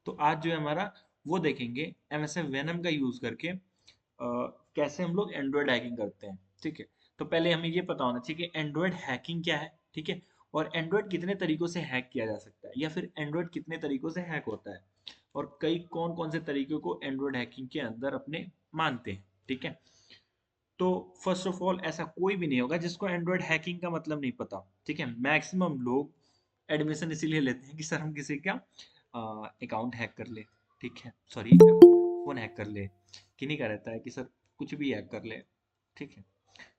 तो आज जो है हमारा वो देखेंगे एमएसएफ वेनम का यूज करके कैसे हम लोग एंड्रॉयड हैकिंग करते हैं। ठीक है, तो पहले हमें ये पता होना चाहिए कि एंड्रॉयड हैकिंग क्या है। ठीक है, और एंड्रॉयड कितने तरीकों से हैक किया जा सकता है, या फिर एंड्रॉयड कितने तरीकों से हैक होता है, और कई कौन कौन से तरीकों को एंड्रॉयड हैकिंग के अंदर अपने मानते हैं। ठीक है, तो फर्स्ट ऑफ ऑल ऐसा कोई भी नहीं होगा जिसको एंड्रॉयड हैकिंग का मतलब नहीं पता। ठीक है, मैक्सिमम लोग एडमिशन इसीलिए लेते हैं कि सर हम किसी का अकाउंट हैक कर ले, ठीक है, सॉरी फोन हैक कर ले, किन्हीं का रहता है कि सर कुछ भी हैक कर ले। ठीक है,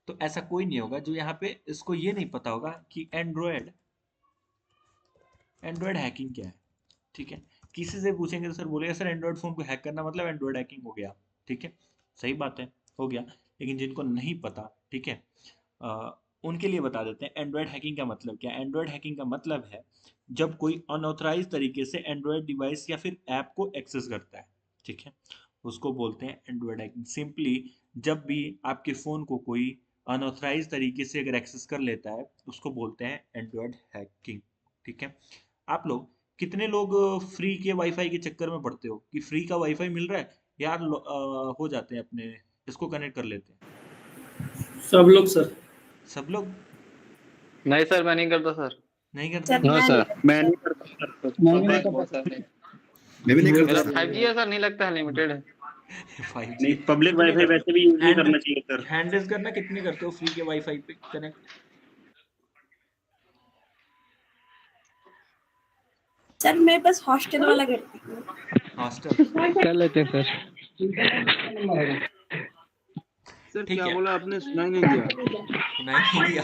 तो ऐसा कोई नहीं होगा जो यहाँ पे इसको ये नहीं पता होगा कि एंड्रॉयड एंड्रॉयड हैकिंग क्या है। ठीक है, किसी से पूछेंगे तो सर बोलेगा सर एंड्रॉयड फोन को हैक करना मतलब एंड्रॉयड हैकिंग हो गया। ठीक है, सही बात है, हो गया। लेकिन जिनको नहीं पता, ठीक है, उनके लिए बता देते हैं एंड्रॉयड हैकिंग का मतलब क्या है। एंड्रॉयड हैकिंग का मतलब है जब कोई अनऑथराइज तरीके से एंड्रॉयड डिवाइस या फिर ऐप को एक्सेस करता है। ठीक है, उसको बोलते हैं एंड्रॉयड हैकिंग। सिंपली जब भी आपके फ़ोन को कोई अनऑथराइज तरीके से अगर एक्सेस कर लेता है उसको बोलते हैं एंड्रॉयड हैकिंग। ठीक है, आप लोग कितने लोग फ्री के वाईफाई के चक्कर में पड़ते हो कि फ्री का वाईफाई मिल रहा है यार, हो जाते हैं अपने इसको कनेक्ट कर लेते हैं। सब लोग सर। सब लोग नहीं सर, मैं नहीं करता सर। नहीं करते। सर नो सर, मैं नहीं करता सर। मैं भी नहीं करता। मैं भी नहीं करता मेरा सर। 5G है सर, नहीं लगता है लिमिटेड है। 5G नहीं, पब्लिक कितने वाईफाई करते वैसे हो भी यूज नहीं हैंड करना चाहिए सर। हैंड रेज करना, कितने करते हो फ्री के वाईफाई पे कनेक्ट। सर मैं बस हॉस्टल वाला करती हूँ। हॉस्टल कर लेते हैं सर। सर ठीक क्या है, बोला आपने, सुनाई नहीं दिया। सुनाई नहीं दिया।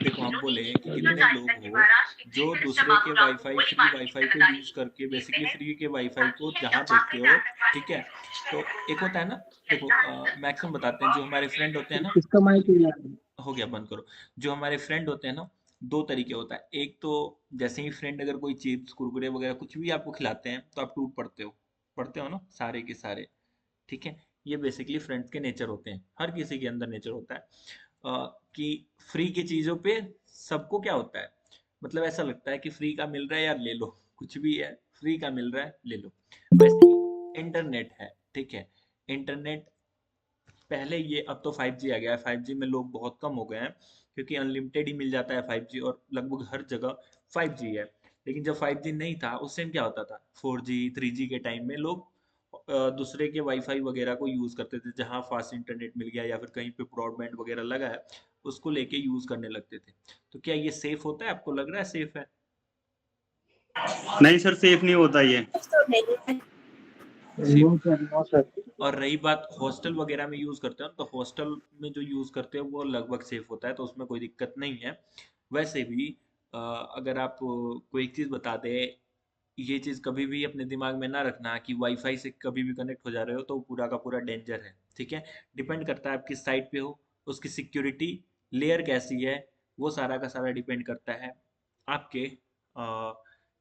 देखो हम बोले कि कितने लोग हो जो दूसरे के वाईफाई फ्री वाईफाई को यूज करके बेसिकली फ्री के वाईफाई को जहाँ देखते हो। ठीक है, तो एक होता है ना, देखो मैक्सिमम बताते हैं जो हमारे फ्रेंड होते हैं ना, किसका माइक हो गया बंद करो। जो हमारे फ्रेंड होते हैं ना, दो तरीके होता है। एक तो जैसे ही फ्रेंड अगर कोई चिप्स कुरकुरे वगैरह कुछ भी आपको खिलाते हैं तो आप टूट पड़ते हो ना सारे के सारे। ठीक है, ये बेसिकली फ्रेंड्स के नेचर होते हैं, हर किसी के अंदर नेचर होता है कि फ्री की चीजों पे सबको क्या होता है, मतलब ऐसा लगता है कि फ्री का मिल रहा है यार ले लो, कुछ भी है फ्री का मिल रहा है ले लो। वैसे इंटरनेट है, ठीक है, इंटरनेट पहले ये, अब तो 5G आ गया है, 5G में लोग बहुत कम हो गए हैं क्योंकि अनलिमिटेड ही मिल जाता है 5G, और लगभग हर जगह 5G है। लेकिन जब 5G नहीं था उस टाइम क्या होता था, 4G 3G के टाइम में लोग दूसरे के वाईफाई वगैरह को यूज करते थे, जहाँ फास्ट इंटरनेट मिल गया या फिर कहीं पे ब्रॉडबैंड वगैरह लगा है उसको लेके यूज करने लगते थे। तो क्या ये सेफ होता है, आपको लग रहा है सेफ है? नहीं सर, सेफ नहीं होता ये। तो नहीं और रही बात हॉस्टल वगैरह में यूज करते हो तो हॉस्टल में जो यूज करते हो वो लगभग सेफ होता है, तो उसमें कोई दिक्कत नहीं है। वैसे भी अगर आप कोई एक चीज बता दे, ये चीज कभी भी अपने दिमाग में ना रखना कि वाईफाई से कभी भी कनेक्ट हो जा रहे हो तो पूरा का पूरा डेंजर है। ठीक है, डिपेंड करता है आप किस साइट पे हो, उसकी सिक्योरिटी लेयर कैसी है, वो सारा का सारा डिपेंड करता है आपके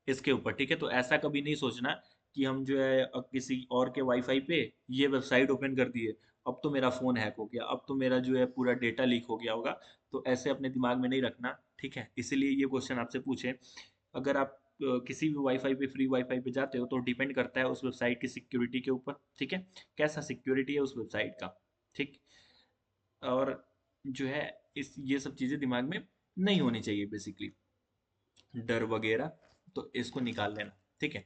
इसके ऊपर। ठीक है, तो ऐसा कभी नहीं सोचना कि हम जो है अब किसी और के वाईफाई पे ये वेबसाइट ओपन कर दिए, अब तो मेरा फोन हैक हो गया, अब तो मेरा जो है पूरा डेटा लीक हो गया होगा। तो ऐसे अपने दिमाग में नहीं रखना। ठीक है, इसीलिए ये क्वेश्चन आपसे पूछे। अगर आप किसी भी वाईफाई पे फ्री वाईफाई पे जाते हो तो डिपेंड करता है उस वेबसाइट की सिक्योरिटी के ऊपर। ठीक है, कैसा सिक्योरिटी है उस वेबसाइट का। ठीक, और जो है इस ये सब चीज़ें दिमाग में नहीं होनी चाहिए बेसिकली, डर वगैरह, तो इसको निकाल लेना। ठीक है,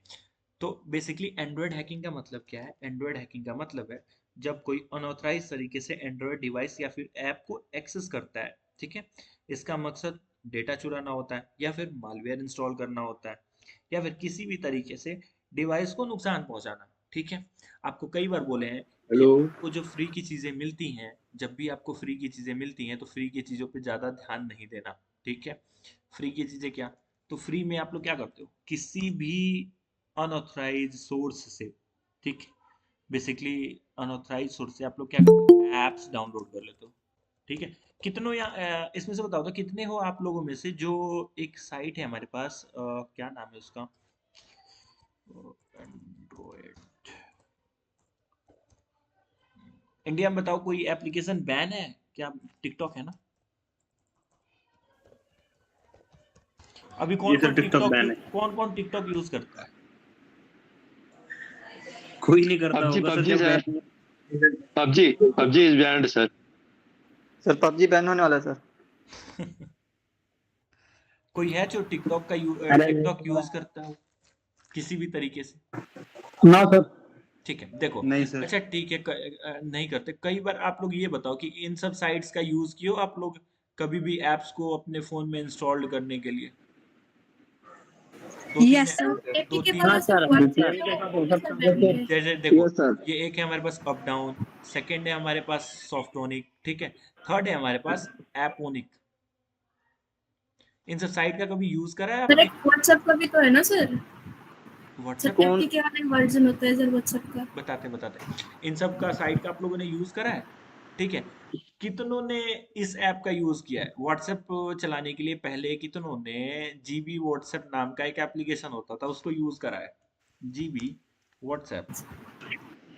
तो बेसिकली एंड्रॉयड हैकिंग का मतलब क्या है। एंड्रॉयड हैकिंग का मतलब है जब कोई अनऑथराइज तरीके से एंड्रॉयड डिवाइस या फिर ऐप को एक्सेस करता है। ठीक है, इसका मकसद डेटा चुराना होता है, या फिर मालवेयर इंस्टॉल करना होता है, या फिर किसी भी तरीके से डिवाइस को नुकसान पहुंचाना। ठीक है, आपको कई बार बोले हैं कि हेलो। आपको जो फ्री की चीजें मिलती हैं, जब भी आपको फ्री की चीजें मिलती हैं तो फ्री की चीजों पे ज्यादा ध्यान नहीं देना। ठीक है, फ्री की चीजें क्या, तो फ्री में आप लोग क्या करते हो, किसी भी अनऑथराइज सोर्स से, ठीक, बेसिकली अनऑथराइज सोर्स से आप लोग क्या करते हो, एप्स डाउनलोड कर लेते हो। ठीक है, कितनों या इसमें से बताओ तो कितने हो आप लोगों में से जो एक साइट है हमारे पास, क्या नाम है उसका, एंड्रॉयड इंडिया में, बताओ कोई एप्लीकेशन बैन है क्या, टिकटॉक है ना अभी, ये सर टिकटॉक बैन है। कौन कौन टिकटॉक यूज करता है? कोई नहीं करता पबजी होगा सर पबजी जब sir ban- PUBG PUBG is band sir. Sir PUBG ban होने वाला है सर। कोई है जो अरे टिकटॉक यूज करता हो किसी भी तरीके से? ना सर। ठीक है, देखो। नहीं सर। अच्छा ठीक है, नहीं करते। कई बार आप लोग ये बताओ कि इन सब साइट्स का यूज किए हो आप लोग कभी भी एप्स को अपने फोन में इंस्टॉल करने के लिए? दो तीन यस सर, दो एपीके तीन वाला सर व्हाट्सएप VPN के साथ हो पे सकता सब है बैन है। जैसे देखो, यस सर। ये एक है हमारे पास अप डाउन, सेकंड है हमारे पास सॉफ्टोनिक, ठीक है, थर्ड है हमारे पास एपोनिक। इन सब साइट का कभी यूज करा है सर आपने? एक व्हाट्सएप का भी तो है ना सर? सर व्हाट्सएप कौन? एपीके वाला एक वर्जन होता है सर व्हाट्सएप का। बताते इन सब का साइट का आप लोगों ने यूज करा है? ठीक है, कितनों ने इस ऐप का यूज किया है व्हाट्सएप चलाने के लिए? पहले कितनों ने जीबी व्हाट्सएप नाम का एक एप्लीकेशन होता था उसको यूज करा है? GB WhatsApp.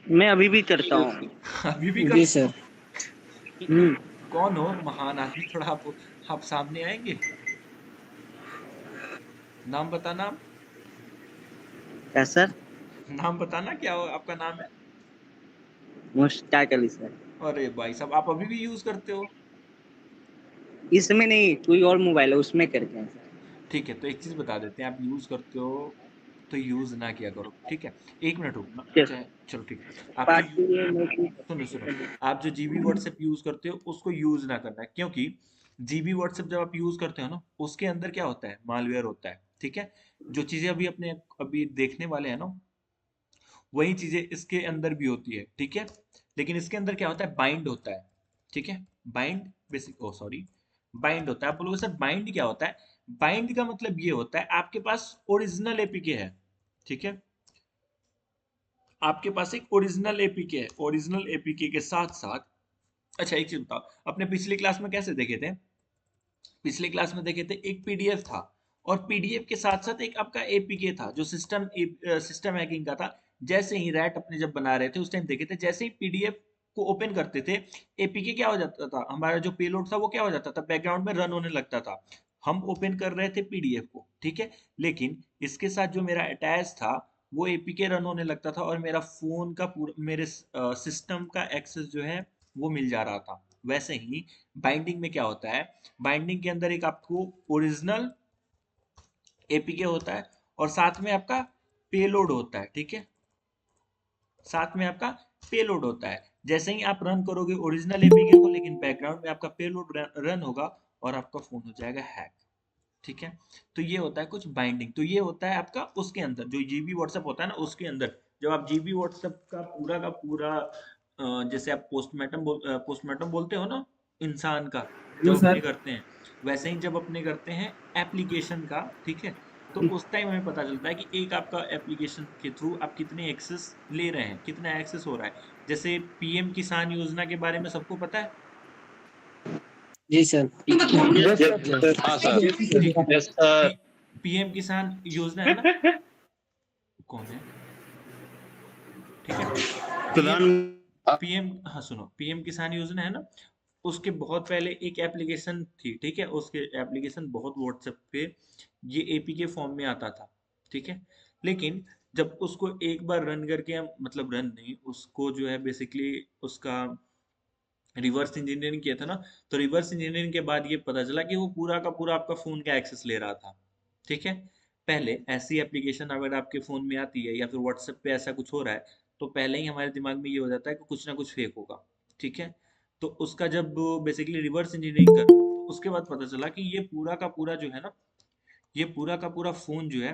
मैं अभी भी करता हूँ। अभी भी जी करते हो? सर। हम्म। कौन हो महान आदमी, थोड़ा आप सामने आएंगे? नाम बताना। क्या सर? नाम बताना, क्या आपका नाम है? मुश्ताक अली सर। अरे भाई साहब, आप अभी भी यूज करते हो? इसमें नहीं, कोई और मोबाइल है उसमें करते हैं सर। ठीक है, तो एक चीज बता देते हैं, आप यूज करते हो तो यूज ना किया करो, ठीक है? एक मिनट रुकना, यस। चाहे चलो ठीक है। आप जो बात तो ये है कि सुनो सुनो, आप जो जीबी व्हाट्सएप यूज करते हो उसको यूज ना करना है, क्योंकि जीबी व्हाट्सएप जब आप यूज करते हो ना उसके अंदर क्या होता है, मालवेयर होता है, ठीक है? जो चीजें अभी देखने वाले हैं ना वही चीजें इसके अंदर भी होती है, ठीक है? लेकिन इसके अंदर क्या होता है, बाइंड होता है, ठीक है? बाइंड बेसिक ओ सॉरी बाइंड होता है। आप बोलोगे सर बाइंड क्या होता है? बाइंड का मतलब ये होता है आपके पास ओरिजिनल एपीके है, ठीक है? आपके पास एक ओरिजिनल एपीके है, ओरिजिनल एपीके के साथ साथ, अच्छा एक चीज बताओ, अपने पिछली क्लास में कैसे देखे थे? पिछले क्लास में देखे थे एक पीडीएफ था, और पीडीएफ के साथ साथ एक आपका एपीके था जो सिस्टम हैकिंग का था। जैसे ही रैट अपने जब बना रहे थे उस टाइम देखे थे, जैसे ही पीडीएफ को ओपन करते थे एपीके क्या हो जाता था, हमारा जो पेलोड था वो क्या हो जाता था, बैकग्राउंड में रन होने लगता था। हम ओपन कर रहे थे पीडीएफ को, ठीक है, लेकिन इसके साथ जो मेरा अटैच था वो एपीके रन होने लगता था और मेरा फोन का पूरा मेरे सिस्टम का एक्सेस जो है वो मिल जा रहा था। वैसे ही बाइंडिंग में क्या होता है, बाइंडिंग के अंदर एक आपको ओरिजिनल एपीके होता है और साथ में आपका पेलोड होता है, ठीक है? साथ में आपका पेलोड होता है। जैसे ही आप रन करोगे ओरिजिनल एपीके को, लेकिन बैकग्राउंड में आपका पेलोड रन होगा और आपका फोन हो जाएगा हैक, ठीक है? तो ये होता है कुछ बाइंडिंग। तो ये होता है आपका उसके अंदर जो जीबी व्हाट्सएप होता है ना उसके अंदर। जब आप जीबी व्हाट्सएप का पूरा जैसे आप पोस्टमार्टम बोलते हो ना इंसान का, जब अपने करते हैं, वैसे ही जब अपने करते हैं एप्लीकेशन का, ठीक है, तो उस टाइम हमें पता चलता है कि एक आपका एप्लीकेशन के थ्रू आप कितने एक्सेस ले रहे हैं, कितना एक्सेस हो रहा है। जैसे पीएम किसान योजना के बारे में सबको पता है? जी सर। हाँ सर। ठीक है, यस सर। पीएम किसान योजना है ना? कौन है? ठीक है, पीएम प्रधान पीएम हाँ सुनो, पीएम किसान योजना है ना, उसके बहुत पहले एक एप्लीकेशन थी, ठीक है? उसके एप्लीकेशन बहुत व्हाट्सएप पे ये एपीके फॉर्म में आता था, ठीक है? लेकिन जब उसको एक बार रन करके हम, मतलब रन नहीं, उसको जो है बेसिकली उसका रिवर्स इंजीनियरिंग किया था ना, तो रिवर्स इंजीनियरिंग के बाद ये पता चला कि वो पूरा का पूरा आपका फोन का एक्सेस ले रहा था, ठीक है? पहले ऐसी एप्लीकेशन अगर आपके फोन में आती है या फिर व्हाट्सएप पे ऐसा कुछ हो रहा है तो पहले ही हमारे दिमाग में ये हो जाता है कि कुछ ना कुछ फेक होगा, ठीक है? तो उसका जब बेसिकली रिवर्स इंजीनियरिंग करा तो उसके बाद पता चला कि ये पूरा का पूरा जो है ना, ये पूरा का पूरा फोन जो है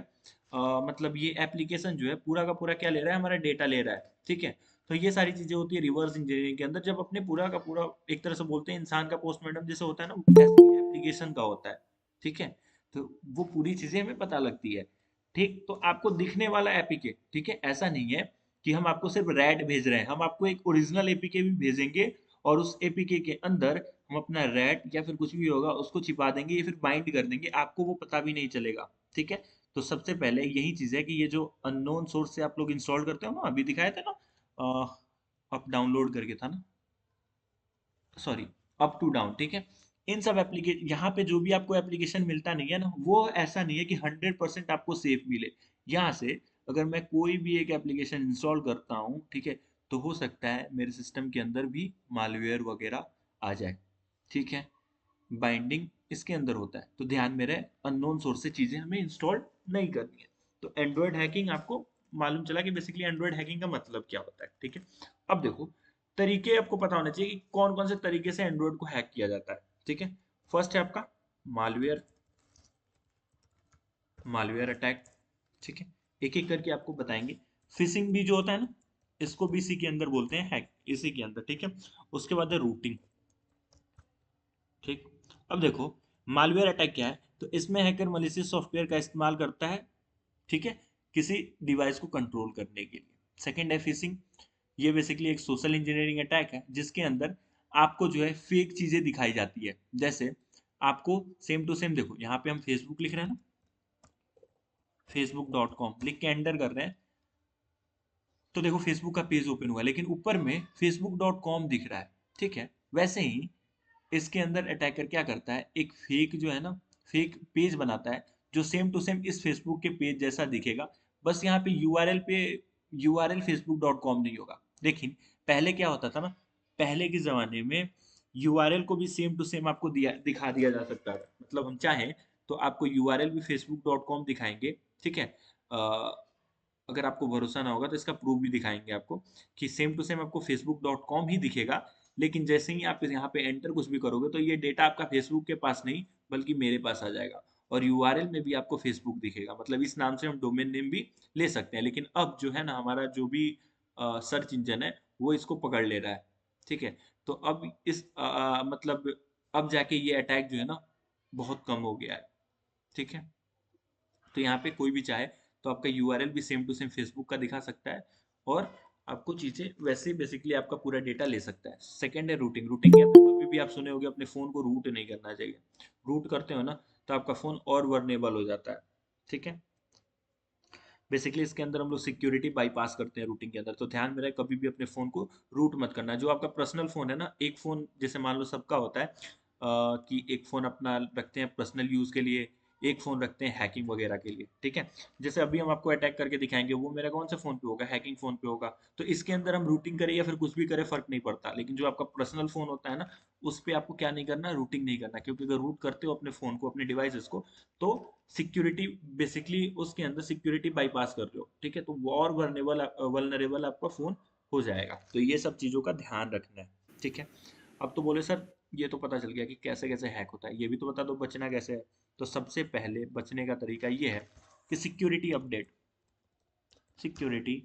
मतलब ये एप्लीकेशन जो है पूरा का पूरा क्या ले रहा है, हमारा डेटा ले रहा है, ठीक है? तो ये सारी चीजें होती है रिवर्स इंजीनियरिंग के अंदर। जब अपने पूरा का पूरा एक तरह से बोलते हैं इंसान का पोस्टमार्टम जैसे होता है ना, ऐसे ही एप्लीकेशन का होता है, ठीक है? तो वो पूरी चीजें हमें पता लगती है, ठीक? तो आपको दिखने वाला एपीके, ठीक है, ऐसा नहीं है कि हम आपको सिर्फ रैट भेज रहे हैं, हम आपको एक ओरिजिनल एपीके भी भेजेंगे और उस एपीके के अंदर हम अपना रैट या फिर कुछ भी होगा उसको छिपा देंगे या फिर बाइंड कर देंगे, आपको वो पता भी नहीं चलेगा, ठीक है? तो सबसे पहले यही चीज है कि ये जो अननोन सोर्स से आप लोग इंस्टॉल करते हो ना, अभी दिखाए थे ना, अप डाउनलोड करके था ना, सॉरी, अप टू डाउन, ठीक है? इन सब एप्लीकेशन यहाँ पे जो भी आपको एप्लीकेशन मिलता नहीं है ना, वो ऐसा नहीं है कि 100% आपको सेफ मिले। यहाँ से अगर मैं कोई भी एक एप्लीकेशन इंस्टॉल करता हूँ, ठीक है, तो हो सकता है मेरे सिस्टम के अंदर भी मालवेयर वगैरह आ जाए, ठीक है। बाइंडिंग इसके अंदर होता है, तो ध्यान में रहे अननोन सोर्स से चीजें हमें इंस्टॉल नहीं करनी है। तो एंड्रॉयड हैकिंग आपको मालूम चला कि बेसिकली एंड्रॉयड हैकिंग का मतलब क्या होता है, ठीक है। अब देखो तरीके आपको पता होने चाहिए कि कौन कौन से तरीके से एंड्रॉयड को हैक किया जाता है, ठीक है। फर्स्ट है आपका मालवेयर, मालवेयर अटैक, ठीक है। एक एक करके आपको बताएंगे। फिशिंग भी जो होता है ना, इसको भी इसी के अंदर बोलते हैं हैक, इसी के अंदर, ठीक है। उसके बाद है रूटिंग, ठीक। अब देखो मालवेयर अटैक क्या है, तो इसमें हैकर मलिशियस सॉफ्टवेयर का इस्तेमाल करता है, ठीक है, किसी डिवाइस को कंट्रोल करने के लिए। सेकंड है फिशिंग, ये बेसिकली एक सोशल इंजीनियरिंग अटैक है जिसके अंदर आपको जो है फेक चीजें दिखाई जाती है। जैसे आपको सेम टू सेम, देखो यहाँ पे हम फेसबुक लिख रहे हैं ना, facebook.com लिख के एंटर कर रहे हैं, तो देखो फेसबुक का पेज ओपन हुआ लेकिन ऊपर में facebook.com दिख रहा है, ठीक है। वैसे ही इसके अंदर अटैकर क्या करता है, एक फेक जो है ना, फेक पेज बनाता है जो सेम टू सेम इस फेसबुक के पेज जैसा दिखेगा। बस यहाँ पे यूआरएल पे यूआरएल facebook.com नहीं होगा। लेकिन पहले क्या होता था ना, पहले के ज़माने में यूआरएल को भी सेम टू सेम आपको दिखा दिया जा सकता था। मतलब हम चाहें तो आपको यूआरएल भी facebook.com दिखाएंगे, ठीक है। अगर आपको भरोसा ना होगा तो इसका प्रूफ भी दिखाएंगे आपको कि सेम टू सेम आपको facebook.com ही दिखेगा। लेकिन जैसे ही आप यहाँ पे एंटर कुछ भी करोगे तो ये डेटा आपका फेसबुक के पास नहीं बल्कि मेरे पास आ जाएगा, और यूआरएल में भी आपको फेसबुक दिखेगा। मतलब इस नाम से हम डोमेन नेम भी ले सकते हैं। लेकिन अब जो है ना हमारा जो भी सर्च इंजन है वो इसको पकड़ ले रहा है, ठीक है। तो अब इस मतलब अब जाके ये अटैक जो है ना बहुत कम हो गया है, ठीक है। तो यहाँ पे कोई भी चाहे तो आपका यूआरएल भी सेम टू सेम फेसबुक का दिखा सकता है, और आपको चीजें वैसे ही बेसिकली आपका पूरा डेटा ले सकता है। सेकंड है रूटिंग। रूटिंग क्या, कभी भी आप सुने होंगे अपने फोन को रूट नहीं करना चाहिए। रूट करते हो ना तो आपका फोन और वर्नेबल हो जाता है, ठीक है। बेसिकली इसके अंदर हम लोग सिक्योरिटी बाईपास करते हैं रूटिंग के अंदर। तो ध्यान में रहे कभी भी अपने फोन को रूट मत करना। जो आपका पर्सनल फोन है ना, एक फोन जैसे मान लो सबका होता है कि एक फोन अपना रखते हैं पर्सनल यूज के लिए, एक फोन रखते हैं हैकिंग वगैरह के लिए, ठीक है। जैसे अभी हम आपको अटैक करके दिखाएंगे वो मेरा कौन सा फोन पे होगा, हैकिंग फोन पे होगा। तो इसके अंदर हम रूटिंग करें या फिर कुछ भी करें फर्क नहीं पड़ता। लेकिन जो आपका पर्सनल फोन होता है ना, उस पर आपको क्या नहीं करना, रूटिंग नहीं करना। क्योंकि अगर रूट करते हो अपने फोन को, अपने डिवाइसेस को, तो सिक्योरिटी बेसिकली उसके अंदर सिक्योरिटी बाईपास कर रहे हो, ठीक है। तो और वल्नरेबल आपका फोन हो जाएगा। तो ये सब चीजों का ध्यान रखना है, ठीक है। अब तो बोले सर ये तो पता चल गया कि कैसे कैसे हैक होता है, ये भी तो बता दो बचना कैसे है। तो सबसे पहले बचने का तरीका ये है कि सिक्योरिटी अपडेट, सिक्योरिटी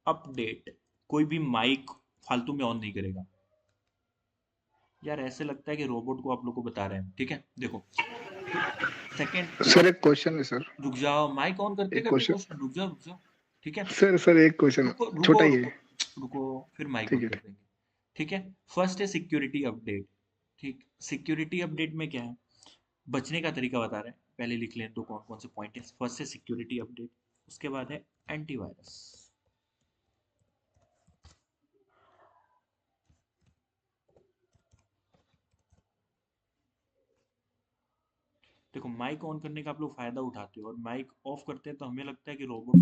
अपडेट, कोई भी माइक फालतू में ऑन नहीं करेगा। यार ऐसे लगता है कि रोबोट को आप लोग को बता रहे हैं, ठीक है। देखो सेकंड, सर एक क्वेश्चन है सर। रुक जाओ, माइक ऑन करते एक कभी क्वेश्चन क्वेश्चन, रुक जाओ रुक जाओ, ठीक है। सर एक क्वेश्चन रुको रुको छोटा ही रुको है। रुको, फिर माइक ठीक ऑन है। कर देंगे, ठीक है। फर्स्ट है सिक्योरिटी अपडेट, ठीक। सिक्योरिटी अपडेट में क्या है, बचने का तरीका बता रहे हैं। पहले लिख लें तो कौन कौन से पॉइंट है। फर्स्ट है सिक्योरिटी अपडेट, उसके बाद है एंटीवायरस। देखो माइक ऑन करने का आप लोग फायदा उठाते हो और माइक ऑफ करते हैं तो हमें लगता है कि रोबोट,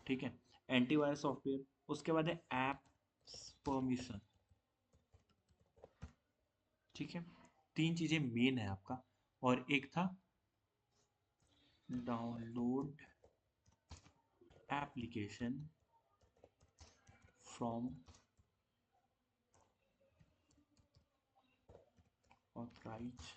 ठीक है। एंटीवायरस सॉफ्टवेयर, उसके बाद है ऐप परमिशन, ठीक है। तीन चीजें मेन है आपका। और एक था डाउनलोड एप्लीकेशन फ्रॉम ऑथराइज,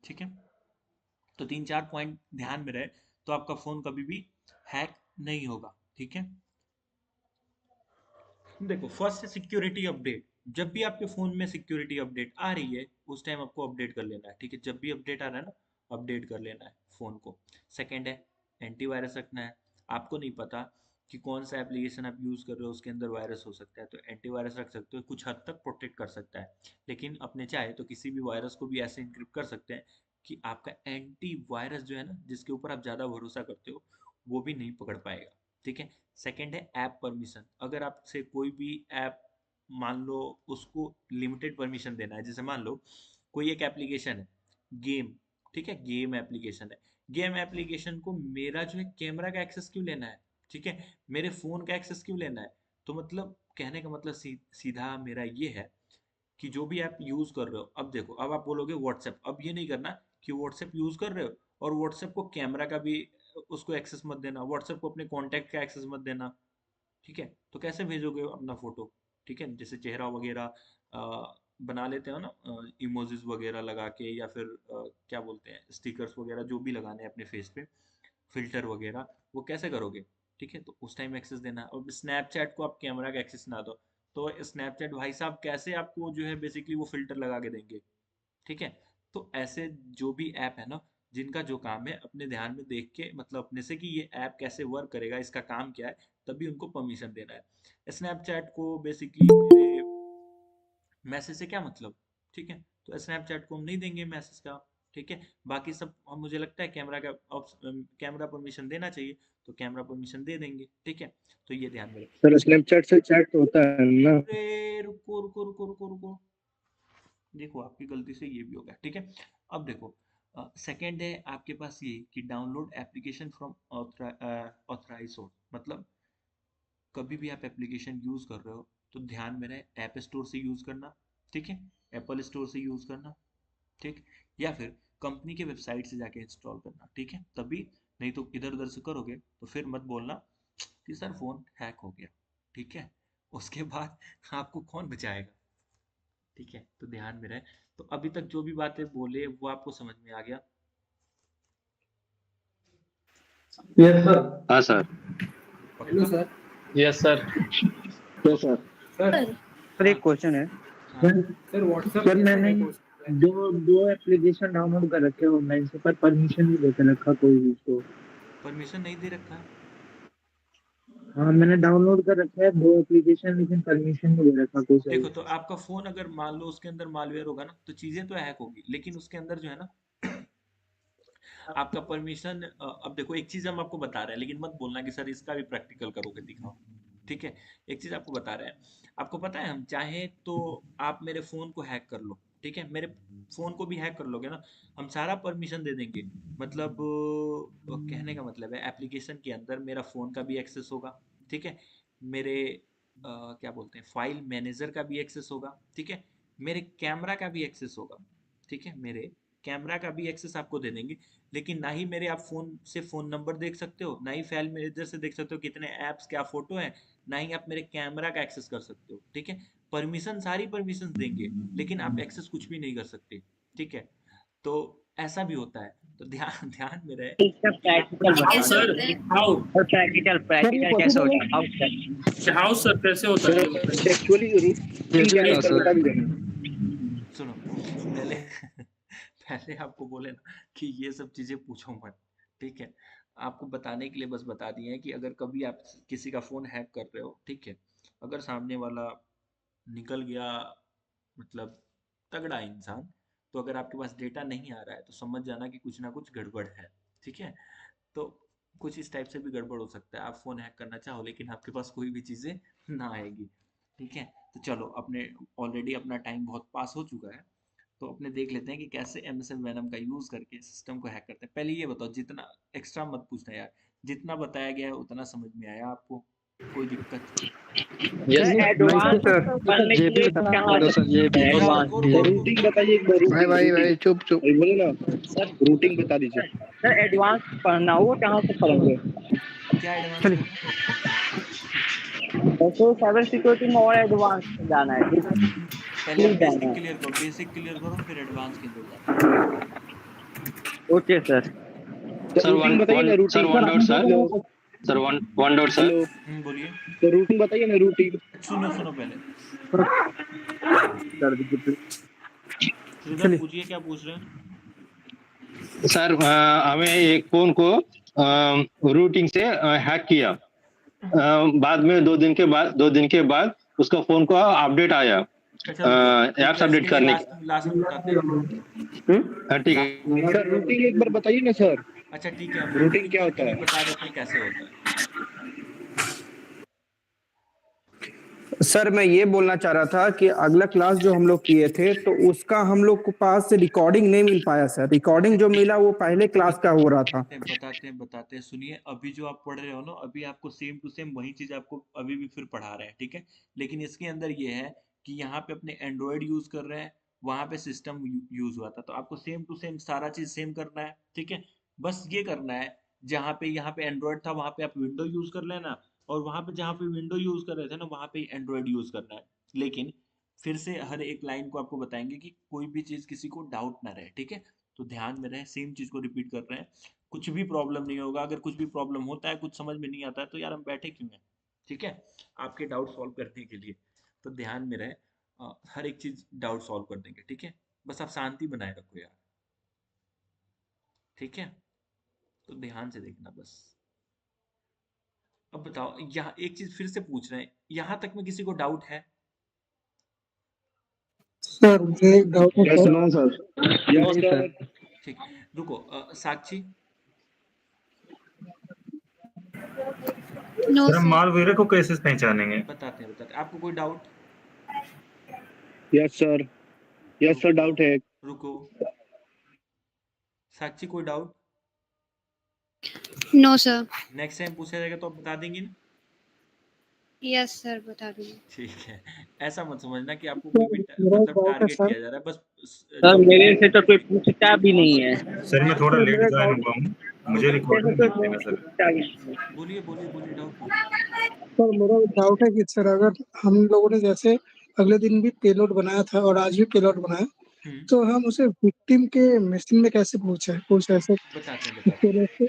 ठीक है। तो तीन चार पॉइंट ध्यान में रहे तो आपका फोन कभी भी हैक नहीं होगा, ठीक है। देखो फर्स्ट है सिक्योरिटी अपडेट। जब भी आपके फोन में सिक्योरिटी अपडेट आ रही है उस टाइम आपको अपडेट कर लेना है, ठीक है। जब भी अपडेट आ रहा है ना अपडेट कर लेना है फोन को। सेकंड है एंटीवायरस रखना है। आपको नहीं पता कि कौन सा एप्लीकेशन आप यूज़ कर रहे हो उसके अंदर वायरस हो सकता है, तो एंटीवायरस रख सकते हो, कुछ हद तक प्रोटेक्ट कर सकता है। लेकिन अपने चाहे तो किसी भी वायरस को भी ऐसे इनक्रिप्ट कर सकते हैं कि आपका एंटीवायरस जो है ना, जिसके ऊपर आप ज़्यादा भरोसा करते हो, वो भी नहीं पकड़ पाएगा, ठीक है। सेकंड है ऐप परमिशन। अगर आपसे कोई भी ऐप मान लो उसको लिमिटेड परमिशन देना है। जैसे मान लो कोई एक एप्लीकेशन है गेम, ठीक है, गेम एप्लीकेशन है, गेम एप्लीकेशन को मेरा जो है कैमरा का एक्सेस क्यों लेना है, ठीक है, मेरे फोन का एक्सेस क्यों लेना है। तो मतलब कहने का मतलब सीधा मेरा ये है कि जो भी आप यूज कर रहे हो, अब देखो, अब आप बोलोगे व्हाट्सएप, अब ये नहीं करना कि व्हाट्सएप यूज कर रहे हो और व्हाट्सएप को कैमरा का भी उसको एक्सेस मत देना, व्हाट्सएप को अपने कॉन्टैक्ट का एक्सेस मत देना, ठीक है। तो कैसे भेजोगे अपना फोटो, ठीक है, जैसे चेहरा वगैरह बना लेते हो ना, इमोजीज वगैरह लगा के, या फिर क्या बोलते हैं, स्टिकर्स वगैरह जो भी लगाने हैं अपने फेस पे, फिल्टर वगैरह, वो कैसे करोगे, ठीक है। तो उस टाइम एक्सेस देना। और स्नैपचैट को आप कैमरा का एक्सेस ना दो, तो स्नैपचैट भाई साहब कैसे आपको जो है बेसिकली वो फिल्टर लगा के देंगे, ठीक है। तो ऐसे जो भी ऐप है ना, जिनका जो काम है अपने ध्यान में देख के, मतलब अपने से कि ये ऐप कैसे वर्क करेगा, इसका काम क्या है, तभी उनको परमिशन देना है। स्नैपचैट को बेसिकली मेरे मैसेज से क्या मतलब, ठीक है, तो स्नैपचैट को हम नहीं देंगे मैसेज का, ठीक है। बाकी सब हम, मुझे लगता है कैमरा का कैमरा परमिशन देना चाहिए, तो कैमरा परमिशन दे देंगे, ठीक है। तो ये ध्यान में रखें। सर स्नैपचैट से चैट होता है ना? अरे रुको रुको रुको रुको रुको, देखो आपकी गलती से ये भी हो गया, ठीक है। अब देखो सेकंड है आपके पास ये कि download application from authorise source, मतलब कभी भी आप एप्लीकेशन यूज कर रहे हो तो ध्यान में रहे ऐप स्टोर से यूज करना, ठीक है, एप्पल स्टोर से यूज करना, ठीक, या फिर कंपनी के वेबसाइट से जाके इंस्टॉल करना, ठीक है, तभी। नहीं तो इधर उधर से करोगे तो फिर मत बोलना कि सर फोन हैक हो गया, ठीक है, उसके बाद आपको कौन बचाएगा, ठीक है। तो ध्यान में रहे। तो अभी तक जो भी बातें बोले वो आपको समझ में आ गया? Yes sir. हाँ सर। पक्का? Yes sir. तो सर सर एक क्वेश्चन है। हाँ, सर व्हाट्सएप सर मैंने दो एप्लीकेशन डाउनलोड कर रखे हैं ऑनलाइन से, पर परमिशन नहीं लेकर रखा कोई भी तो। परमिशन नहीं दे रखा है? हाँ मैंने डाउनलोड कर रखा है 2 एप्लीकेशन, लेकिन परमिशन नहीं ले रखा कोई देखो, सा। तो आपका फोन अगर मान लो उसके अंदर मालवेयर होगा ना, तो चीजें तो हैक होगी, लेकिन उसके अंदर जो है ना आपका परमिशन, अब देखो एक चीज हम आपको बता रहे हैं, लेकिन मत बोलना कि सर इसका भी प्रैक्टिकल करोगे, दिखाओ, ठीक है। एक चीज आपको बता रहे हैं, आपको पता है हम चाहे तो आप मेरे फोन को हैक कर लो, ठीक है, मेरे फोन को भी हैक कर लोगे ना, हम सारा परमिशन दे देंगे। मतलब कहने का मतलब है एप्लीकेशन के अंदर मेरा फोन का भी एक्सेस होगा, ठीक है, मेरे क्या बोलते हैं फाइल मैनेजर का भी एक्सेस होगा, ठीक है, मेरे कैमरा का भी एक्सेस होगा, ठीक है, मेरे कैमरा का भी एक्सेस आपको दे देंगे। लेकिन ना ही मेरे आप फोन से फोन नंबर देख सकते हो, ना ही फाइल मैनेजर से देख सकते हो कितने ऐप्स क्या फोटो है, ना ही आप मेरे कैमरा का एक्सेस कर सकते हो, ठीक है। परमिशन, सारी परमिशन देंगे, लेकिन आप एक्सेस कुछ भी नहीं कर सकते, ठीक है। तो ऐसा भी होता है, तो ध्यान ध्यान में रहे। इसका प्रैक्टिकल कैसे बताओ होता है? और प्रैक्टिकल कैसे होता है? हाउ सर कैसे होता है? एक्चुअली रूटीन क्या है सर, बता भी देना। सुनो, पहले पहले आपको बोले ना कि ये सब चीजें पूछो मत, ठीक है। आपको बताने के लिए बस बता दिए हैं कि अगर कभी आप किसी का फोन हैक कर रहे हो, ठीक है, अगर सामने वाला निकल गया, मतलब तगड़ा इंसान, तो अगर आपके पास डेटा नहीं आ रहा है तो समझ जाना कि कुछ ना कुछ गड़बड़ है, ठीक है। तो कुछ इस टाइप से भी गड़बड़ हो सकता है, आप फोन हैक करना चाहो लेकिन आपके पास कोई भी चीजें ना आएगी, ठीक है। तो चलो, अपने ऑलरेडी अपना टाइम बहुत पास हो चुका है, तो अपने देख लेते हैं कि कैसे एमएसएन वेनम का यूज करके सिस्टम को हैक करते हैं। पहले ये बताओ, जितना एक्स्ट्रा मत पूछना यार, जितना बताया गया है उतना समझ में आया आपको, कोई दिक्कत? सर एडवांस पढ़ने के लिए कहाँ एडवांस रूटीन बताइए एक बार। भाई चुप चुप बोलो ना सर, रूटीन बता दीजिए। सर एडवांस पढ़ना हो कहाँ से पढ़ेंगे? क्या एडवांस करना? वैसे साइबर सिक्योरिटी में और एडवांस जाना है, ठीक है? पहले आप बेसिक क्लियर करो, बेसिक क्लियर करो, फिर एडवांस के अंदर जाना। Okay sir. Sir one dot sir, sir one dot sir. बोलिए। तो रूटीन बताइए ना, रूटीन। सुनो सुनो पहले, कर दीजिए। श्रीधर पूछिए क्या पूछ रहे हैं। सर हमें एक फोन को रूटिंग से हैक किया, बाद में 2 दिन के बाद उसका फोन को अपडेट आया, ऐप्स अपडेट करने के। लास्ट में बताते हैं। ठीक है सर रूटीन एक बार बताइए ना सर। अच्छा ठीक है, हम रूटीन क्या होता है? बता देते हैं कैसे होता है। सर मैं ये बोलना चाह रहा था कि अगला क्लास जो हम लोग किए थे तो उसका हम लोग को पास रिकॉर्डिंग नहीं मिल पाया सर। रिकॉर्डिंग जो मिला वो पहले क्लास का हो रहा था। बताते हैं सुनिए। अभी जो आप पढ़ रहे हो ना, अभी आपको सेम टू सेम वही चीज आपको अभी भी फिर पढ़ा रहे हैं, ठीक है। लेकिन इसके अंदर ये है कि यहाँ पे अपने एंड्रॉयड यूज कर रहे हैं, वहां पे सिस्टम यूज हुआ था, तो आपको सेम टू सेम सारा चीज सेम करना है, ठीक है। बस ये करना है, जहाँ पे यहाँ पे एंड्रॉयड था वहां पे आप विंडो यूज कर लेना, और वहां पे जहाँ पे विंडो यूज कर रहे थे ना वहां पे एंड्रॉयड यूज करना है। लेकिन फिर से हर एक लाइन को आपको बताएंगे कि कोई भी चीज किसी को डाउट ना रहे, ठीक है। तो ध्यान में रहे, सेम चीज को रिपीट कर रहे हैं, कुछ भी प्रॉब्लम नहीं होगा। अगर कुछ भी प्रॉब्लम होता है, कुछ समझ में नहीं आता है, तो यार हम बैठे क्यों हैं, ठीक है, आपके डाउट सॉल्व करने के लिए। तो ध्यान में रहे, हर एक चीज डाउट सॉल्व कर देंगे, ठीक है। बस आप शांति बनाए रखो यार, ठीक है। तो ध्यान से देखना बस। अब बताओ, यहाँ एक चीज फिर से पूछ रहे हैं, यहाँ तक में किसी को डाउट है? सर मुझे एक डाउट है yes sir. No sir. Yes sir. ठीक, रुको। साक्षी, नो सर हम सर। मालवेयर को कैसे पहचानेंगे? बताते हैं। आपको कोई doubt? Yes sir. Yes sir, doubt है। रुको, साक्षी कोई doubt? No sir. Next time पूछा जाएगा तो आप बता देंगी ना? यस सर, बता दूंगी। ठीक है। ऐसा मत समझना कि आपको कोई भी सर मेरा एक मतलब डाउट है टारगेट सर। किया जा रहा है, बस सर जो मेरे से तो कोई पूछता भी नहीं है। सर मैं थोड़ा सर लेट मेरा एक ज्वाइन डाउट हुआ हूँ, मुझे मेरे रिकॉर्डिंग से भेज कोई देना सर। पूछता भी नहीं है। बोलिए डाउट बोलिए। सर मेरा एक डाउट है कि सर अगर हम लोगों ने जैसे अगले दिन भी पेलोड बनाया था और आज भी पेलोड बनाया, तो हम उसे विक्टिम के मशीन में कैसे पूछे सर? बताते हैं किस तरह से?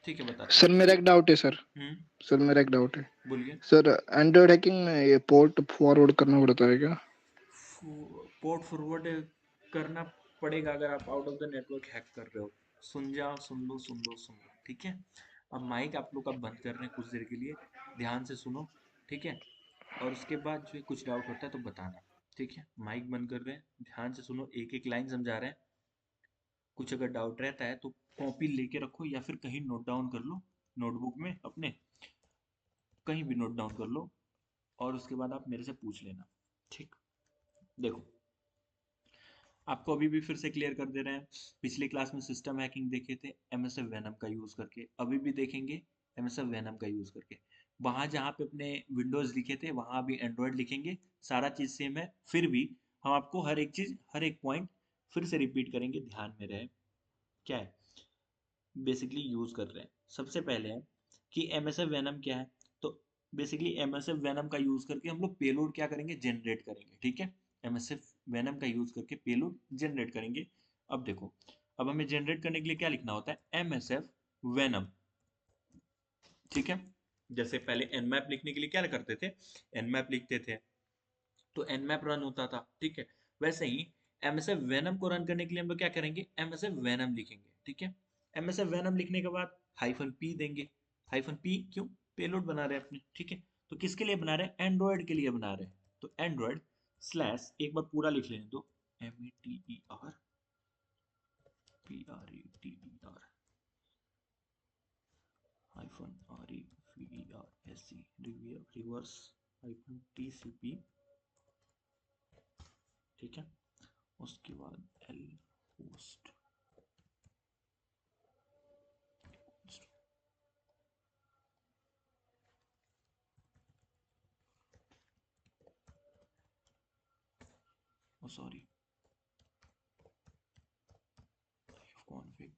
ठीक है, बताते सर मेरा एक डाउट है सर। हैं। सर मेरा एक डाउट है बोलिए। सर, एंड्रॉइड हैकिंग में ये पोर्ट फॉरवर्ड करना पड़ता है क्या? पोर्ट फॉरवर्ड करना पड़ेगा अगर आप out of the network hack कर रहे हो। सुन लो, ठीक है। अब माइक आप लोग का बंद कर रहे हैं कुछ देर के लिए, ध्यान से सुनो, ठीक है। और उसके बाद जो है कुछ डाउट होता है तो बताना, ठीक है। माइक बंद कर रहे हैं, ध्यान से सुनो, एक एक लाइन समझा रहे हैं। कुछ अगर डाउट रहता है तो कॉपी लेके रखो या फिर कहीं नोट डाउन कर लो, नोटबुक में अपने कहीं भी नोट डाउन कर लो, और उसके बाद आप मेरे से पूछ लेना, ठीक। देखो, आपको अभी भी फिर से क्लियर कर दे रहे हैं। पिछली क्लास में सिस्टम हैकिंग देखे थे एमएसएफ वेनम का यूज करके, अभी भी देखेंगे एमएसएफ वेनम का यूज करके। वहां जहां पे अपने विंडोज लिखे थे वहां भी एंड्रॉयड लिखेंगे, सारा चीज सेम है। फिर भी हम आपको हर एक चीज, हर एक पॉइंट फिर से रिपीट करेंगे, ध्यान में रहे क्या है बेसिकली यूज कर रहे हैं। सबसे पहले है कि एमएसएफ वेनम क्या है। तो बेसिकली एमएसएफ वेनम का यूज करके हम लोग पेलोड क्या करेंगे, जनरेट करेंगे, ठीक है। एमएसएफ वेनम का यूज करके पेलोड जनरेट करेंगे। अब देखो, अब हमें जनरेट करने के लिए क्या लिखना होता है, एमएसएफ वेनम, ठीक है। जैसे पहले nmap लिखने के लिए क्या करते थे, nmap लिखते थे तो nmap रन होता था, ठीक है। वैसे ही एमएसएफ वेनम को रन करने के लिए हम लोग क्या करेंगे, एमएसएफ वेनम लिखेंगे, ठीक है। एमएसएफ वेनम लिखने के बाद हाइफन पी देंगे। हाइफन पी क्यों, पेलोड बना रहे हैं अपने, ठीक है। तो किसके लिए बना रहे हैं, एंड्रॉयड के लिए बना रहे हैं। तो एंड्रॉयड स्लैश, एक बार पूरा लिख लेने दो, METER hyphen REVERSE reverse hyphen TCP, ठीक है। उसके बाद L होस्ट, सॉरी config,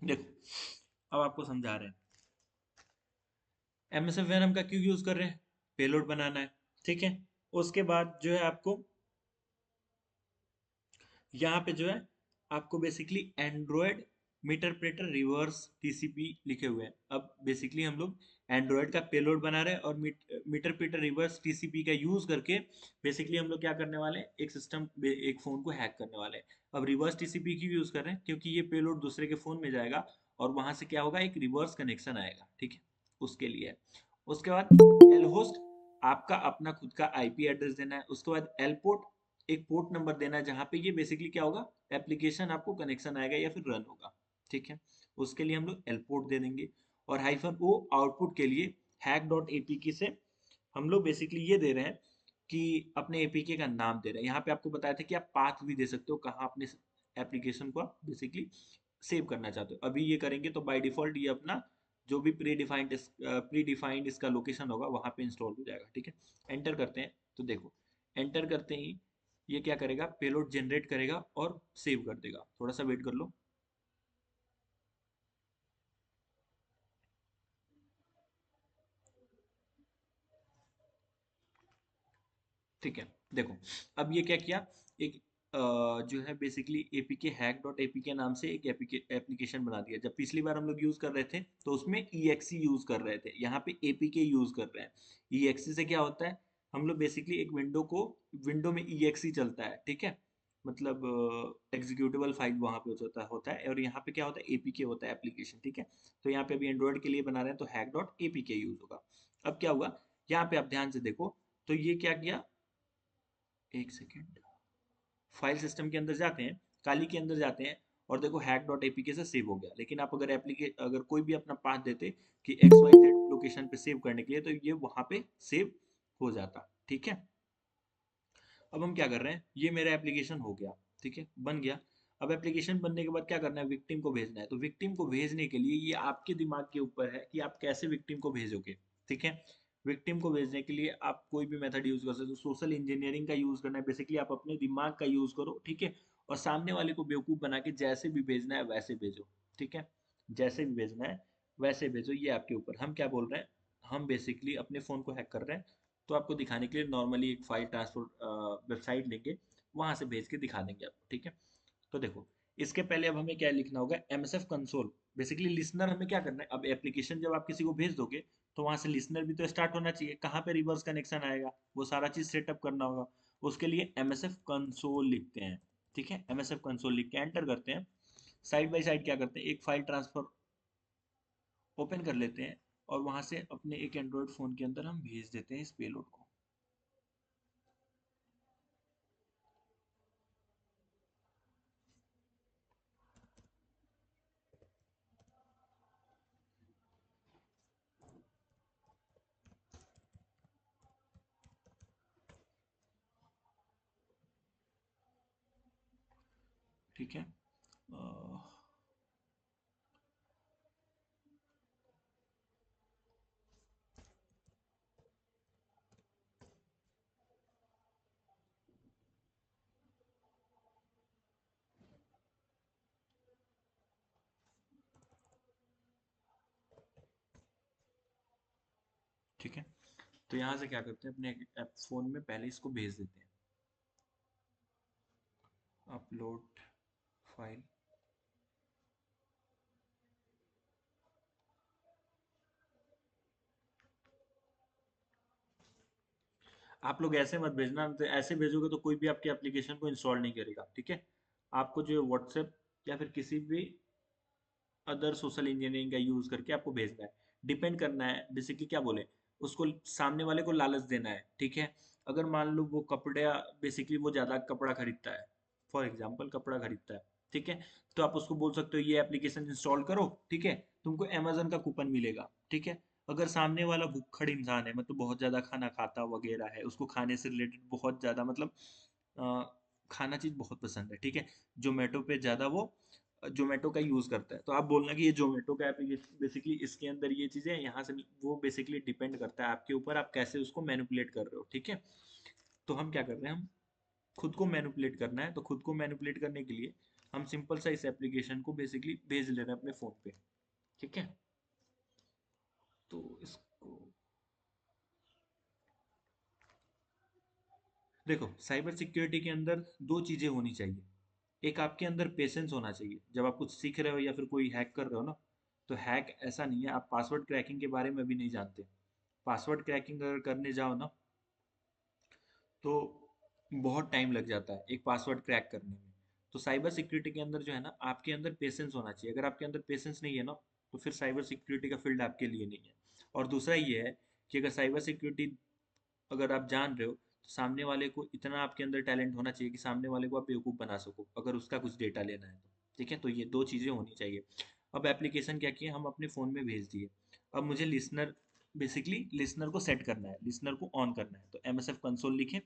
देखो अब आपको समझा रहे हैं एमएसएफ वेनम का क्यों यूज कर रहे हैं, पेलोड बनाना है, ठीक है। उसके बाद जो है आपको यहाँ पे जो है आपको बेसिकली एंड्रॉयड मीटरप्रेटर रिवर्स टीसीपी लिखे हुए हैं। अब बेसिकली हम लोग एंड्रॉयड का पेलोड बना रहे हैं और मीटरप्रेटर रिवर्स टीसीपी का यूज करके बेसिकली हम लोग क्या करने वाले हैं, एक सिस्टम, एक फोन को हैक करने वाले हैं। अब रिवर्स टीसीपी क्यों यूज कर रहे हैं, क्योंकि ये पेलोड दूसरे के फोन में जाएगा और वहां से क्या होगा, एक रिवर्स कनेक्शन आएगा, ठीक है, उसके लिए। उसके बाद एल होस्ट, आपका अपना खुद का आईपी एड्रेस देना है। उसके बाद एल पोर्ट, एक पोर्ट नंबर देना है जहां पे ये बेसिकली क्या होगा, एप्लीकेशन आपको कनेक्शन आएगा या फिर रन होगा, ठीक है। उसके लिए हम लोग एल पोर्ट दे देंगे। और हाइफन ओ आउटपुट के लिए हैक डॉट एपीके से हम लोग बेसिकली ये दे रहे हैं कि अपने एपीके का नाम दे रहे हैं। यहाँ पे आपको बताया था कि आप पाथ भी दे सकते हो, कहाँ अपने एप्लीकेशन को आप बेसिकली सेव करना चाहते हो। अभी ये करेंगे तो बाय डिफॉल्ट ये अपना जो भी प्री डिफाइंड इसका लोकेशन होगा वहां पे इंस्टॉल हो जाएगा, ठीक है। एंटर करते हैं तो देखो, एंटर करते ही ये क्या करेगा, पेलोड जनरेट करेगा और सेव कर देगा। थोड़ा सा वेट कर लो। ठीक है, देखो अब ये क्या किया, एक जो है basically APK hack dot APK नाम से एक एप्लीकेशन बना दिया। जब पिछली बार हम लोग यूज कर रहे थे तो उसमें EXE यूज कर रहे थे, यहाँ पे एपीके यूज कर रहे हैं। EXE से क्या होता है, हम लोग बेसिकली एक विंडो में EXE चलता है, ठीक है, मतलब एग्जीक्यूटेबल फाइल वहां पे होता है और यहाँ पे क्या होता है, एपीके होता है एप्लीकेशन, ठीक है। तो यहाँ पे अभी एंड्रॉइड के लिए बना रहे हैं तो हैक डॉट एपीके यूज होगा। अब क्या हुआ, यहाँ पे आप ध्यान से देखो तो ये क्या किया, एक सेकेंड, फाइल सिस्टम के अंदर जाते हैं, काली के अंदर जाते हैं और देखो हैक डॉट एपीके से सेव हो गया। लेकिन आप अगर कोई भी अपना पाथ देते कि XYZ लोकेशन पे सेव करने के लिए, तो ये वहां पे सेव हो जाता, ठीक है। अब हम क्या कर रहे हैं, ये मेरा एप्लीकेशन हो गया, ठीक है, बन गया। अब एप्लीकेशन बनने के बाद क्या करना है, विक्टिम को भेजना है। तो विक्टिम को भेजने के लिए ये आपके दिमाग के ऊपर है कि आप कैसे विक्टिम को भेजोगे, ठीक है। विक्टिम को भेजने के लिए आप कोई भी मेथड यूज कर सकते हो, सोशल इंजीनियरिंग का यूज करना है, बेसिकली आप अपने दिमाग का यूज करो, ठीक है। और सामने वाले को बेवकूफ बना के जैसे भी भेजना है वैसे भेजो, ठीक है, जैसे भी भेजना है वैसे भेजो, ये आपके ऊपर। हम क्या बोल रहे हैं, हम बेसिकली अपने फोन को हैक कर रहे हैं तो आपको दिखाने के लिए नॉर्मली एक फाइल ट्रांसफर वेबसाइट लेंगे, वहां से भेज के दिखा देंगे आपको, ठीक है। तो देखो, इसके पहले अब हमें क्या लिखना होगा, MSF कंसोल। बेसिकली लिसनर हमें क्या करना है, अब एप्लीकेशन जब आप किसी को भेज दोगे तो वहां से लिसनर भी तो स्टार्ट होना चाहिए, कहाँ पे रिवर्स कनेक्शन आएगा, वो सारा चीज सेटअप करना होगा। उसके लिए MSF कंसोल लिखते हैं, ठीक है। MSF कंसोल लिख के एंटर करते हैं। साइड बाई साइड क्या करते हैं, एक फाइल ट्रांसफर ओपन कर लेते हैं और वहां से अपने एक एंड्रॉयड फोन के अंदर हम भेज देते हैं इस पेलोड को। ठीक है, ठीक है। तो यहाँ से क्या करते हैं, अपने फोन में पहले इसको भेज देते हैं, अपलोड फाइल। आप लोग ऐसे मत भेजना, तो ऐसे भेजोगे तो कोई भी आपके एप्लीकेशन को इंस्टॉल नहीं करेगा, ठीक है। आपको जो व्हाट्सएप या फिर किसी भी अदर सोशल इंजीनियरिंग का यूज करके आपको भेजना है, डिपेंड करना है बेसिकली, क्या बोले उसको, सामने वाले को लालच देना है, ठीक है। अगर मान लो वो कपड़े, बेसिकली वो ज्यादा कपड़ा खरीदता है, फॉर एग्जाम्पल कपड़ा खरीदता है, ठीक है, तो आप उसको बोल सकते हो ये एप्लीकेशन इंस्टॉल करो, ठीक है, तुमको अमेजन का कूपन मिलेगा, ठीक है। अगर सामने वाला भुक्खड़ इंसान है, मतलब बहुत ज्यादा खाना खाता वगैरह है, उसको खाने से रिलेटेड बहुत ज्यादा मतलब अ, खाना चीज बहुत पसंद है, ठीक है, जोमेटो पे ज्यादा वो जोमेटो का यूज करता है, तो आप बोलना कि ये जोमेटो का एप्लीकेशन बेसिकली इसके अंदर ये चीजें यहाँ से वो बेसिकली डिपेंड करता है आपके ऊपर, आप कैसे उसको मैनिपुलेट कर रहे हो, ठीक है। तो हम क्या कर रहे हैं, हम खुद को मैनिपुलेट करना है, तो खुद को मैनिपुलेट करने के लिए हम सिंपल सा इस एप्लीकेशन को बेसिकली भेज ले रहे हैं अपने फोन पे, ठीक है। तो इसको देखो, साइबर सिक्योरिटी के अंदर दो चीजें होनी चाहिए, एक आपके अंदर पेशेंस होना चाहिए जब आप कुछ सीख रहे हो या फिर कोई हैक कर रहे हो ना। तो हैक ऐसा नहीं है, आप पासवर्ड क्रैकिंग के बारे में भी नहीं जानते। पासवर्ड क्रैकिंग अगर करने जाओ ना तो बहुत टाइम लग जाता है एक पासवर्ड क्रैक करने में। तो साइबर सिक्योरिटी के अंदर जो है ना, आपके अंदर पेशेंस होना चाहिए। अगर आपके अंदर पेशेंस नहीं है ना, तो फिर साइबर सिक्योरिटी का फील्ड आपके लिए नहीं है। और दूसरा ये है कि अगर साइबर सिक्योरिटी अगर आप जान रहे हो, तो सामने वाले को इतना आपके अंदर टैलेंट होना चाहिए कि सामने वाले को आप बेवकूफ़ बना सको अगर उसका कुछ डेटा लेना है तो। ठीक है, तो ये दो चीज़ें होनी चाहिए। अब एप्लीकेशन क्या किए, हम अपने फ़ोन में भेज दिए। अब मुझे लिसनर, बेसिकली लिसनर को सेट करना है, लिसनर को ऑन करना है। तो MSF कंसोल लिखे,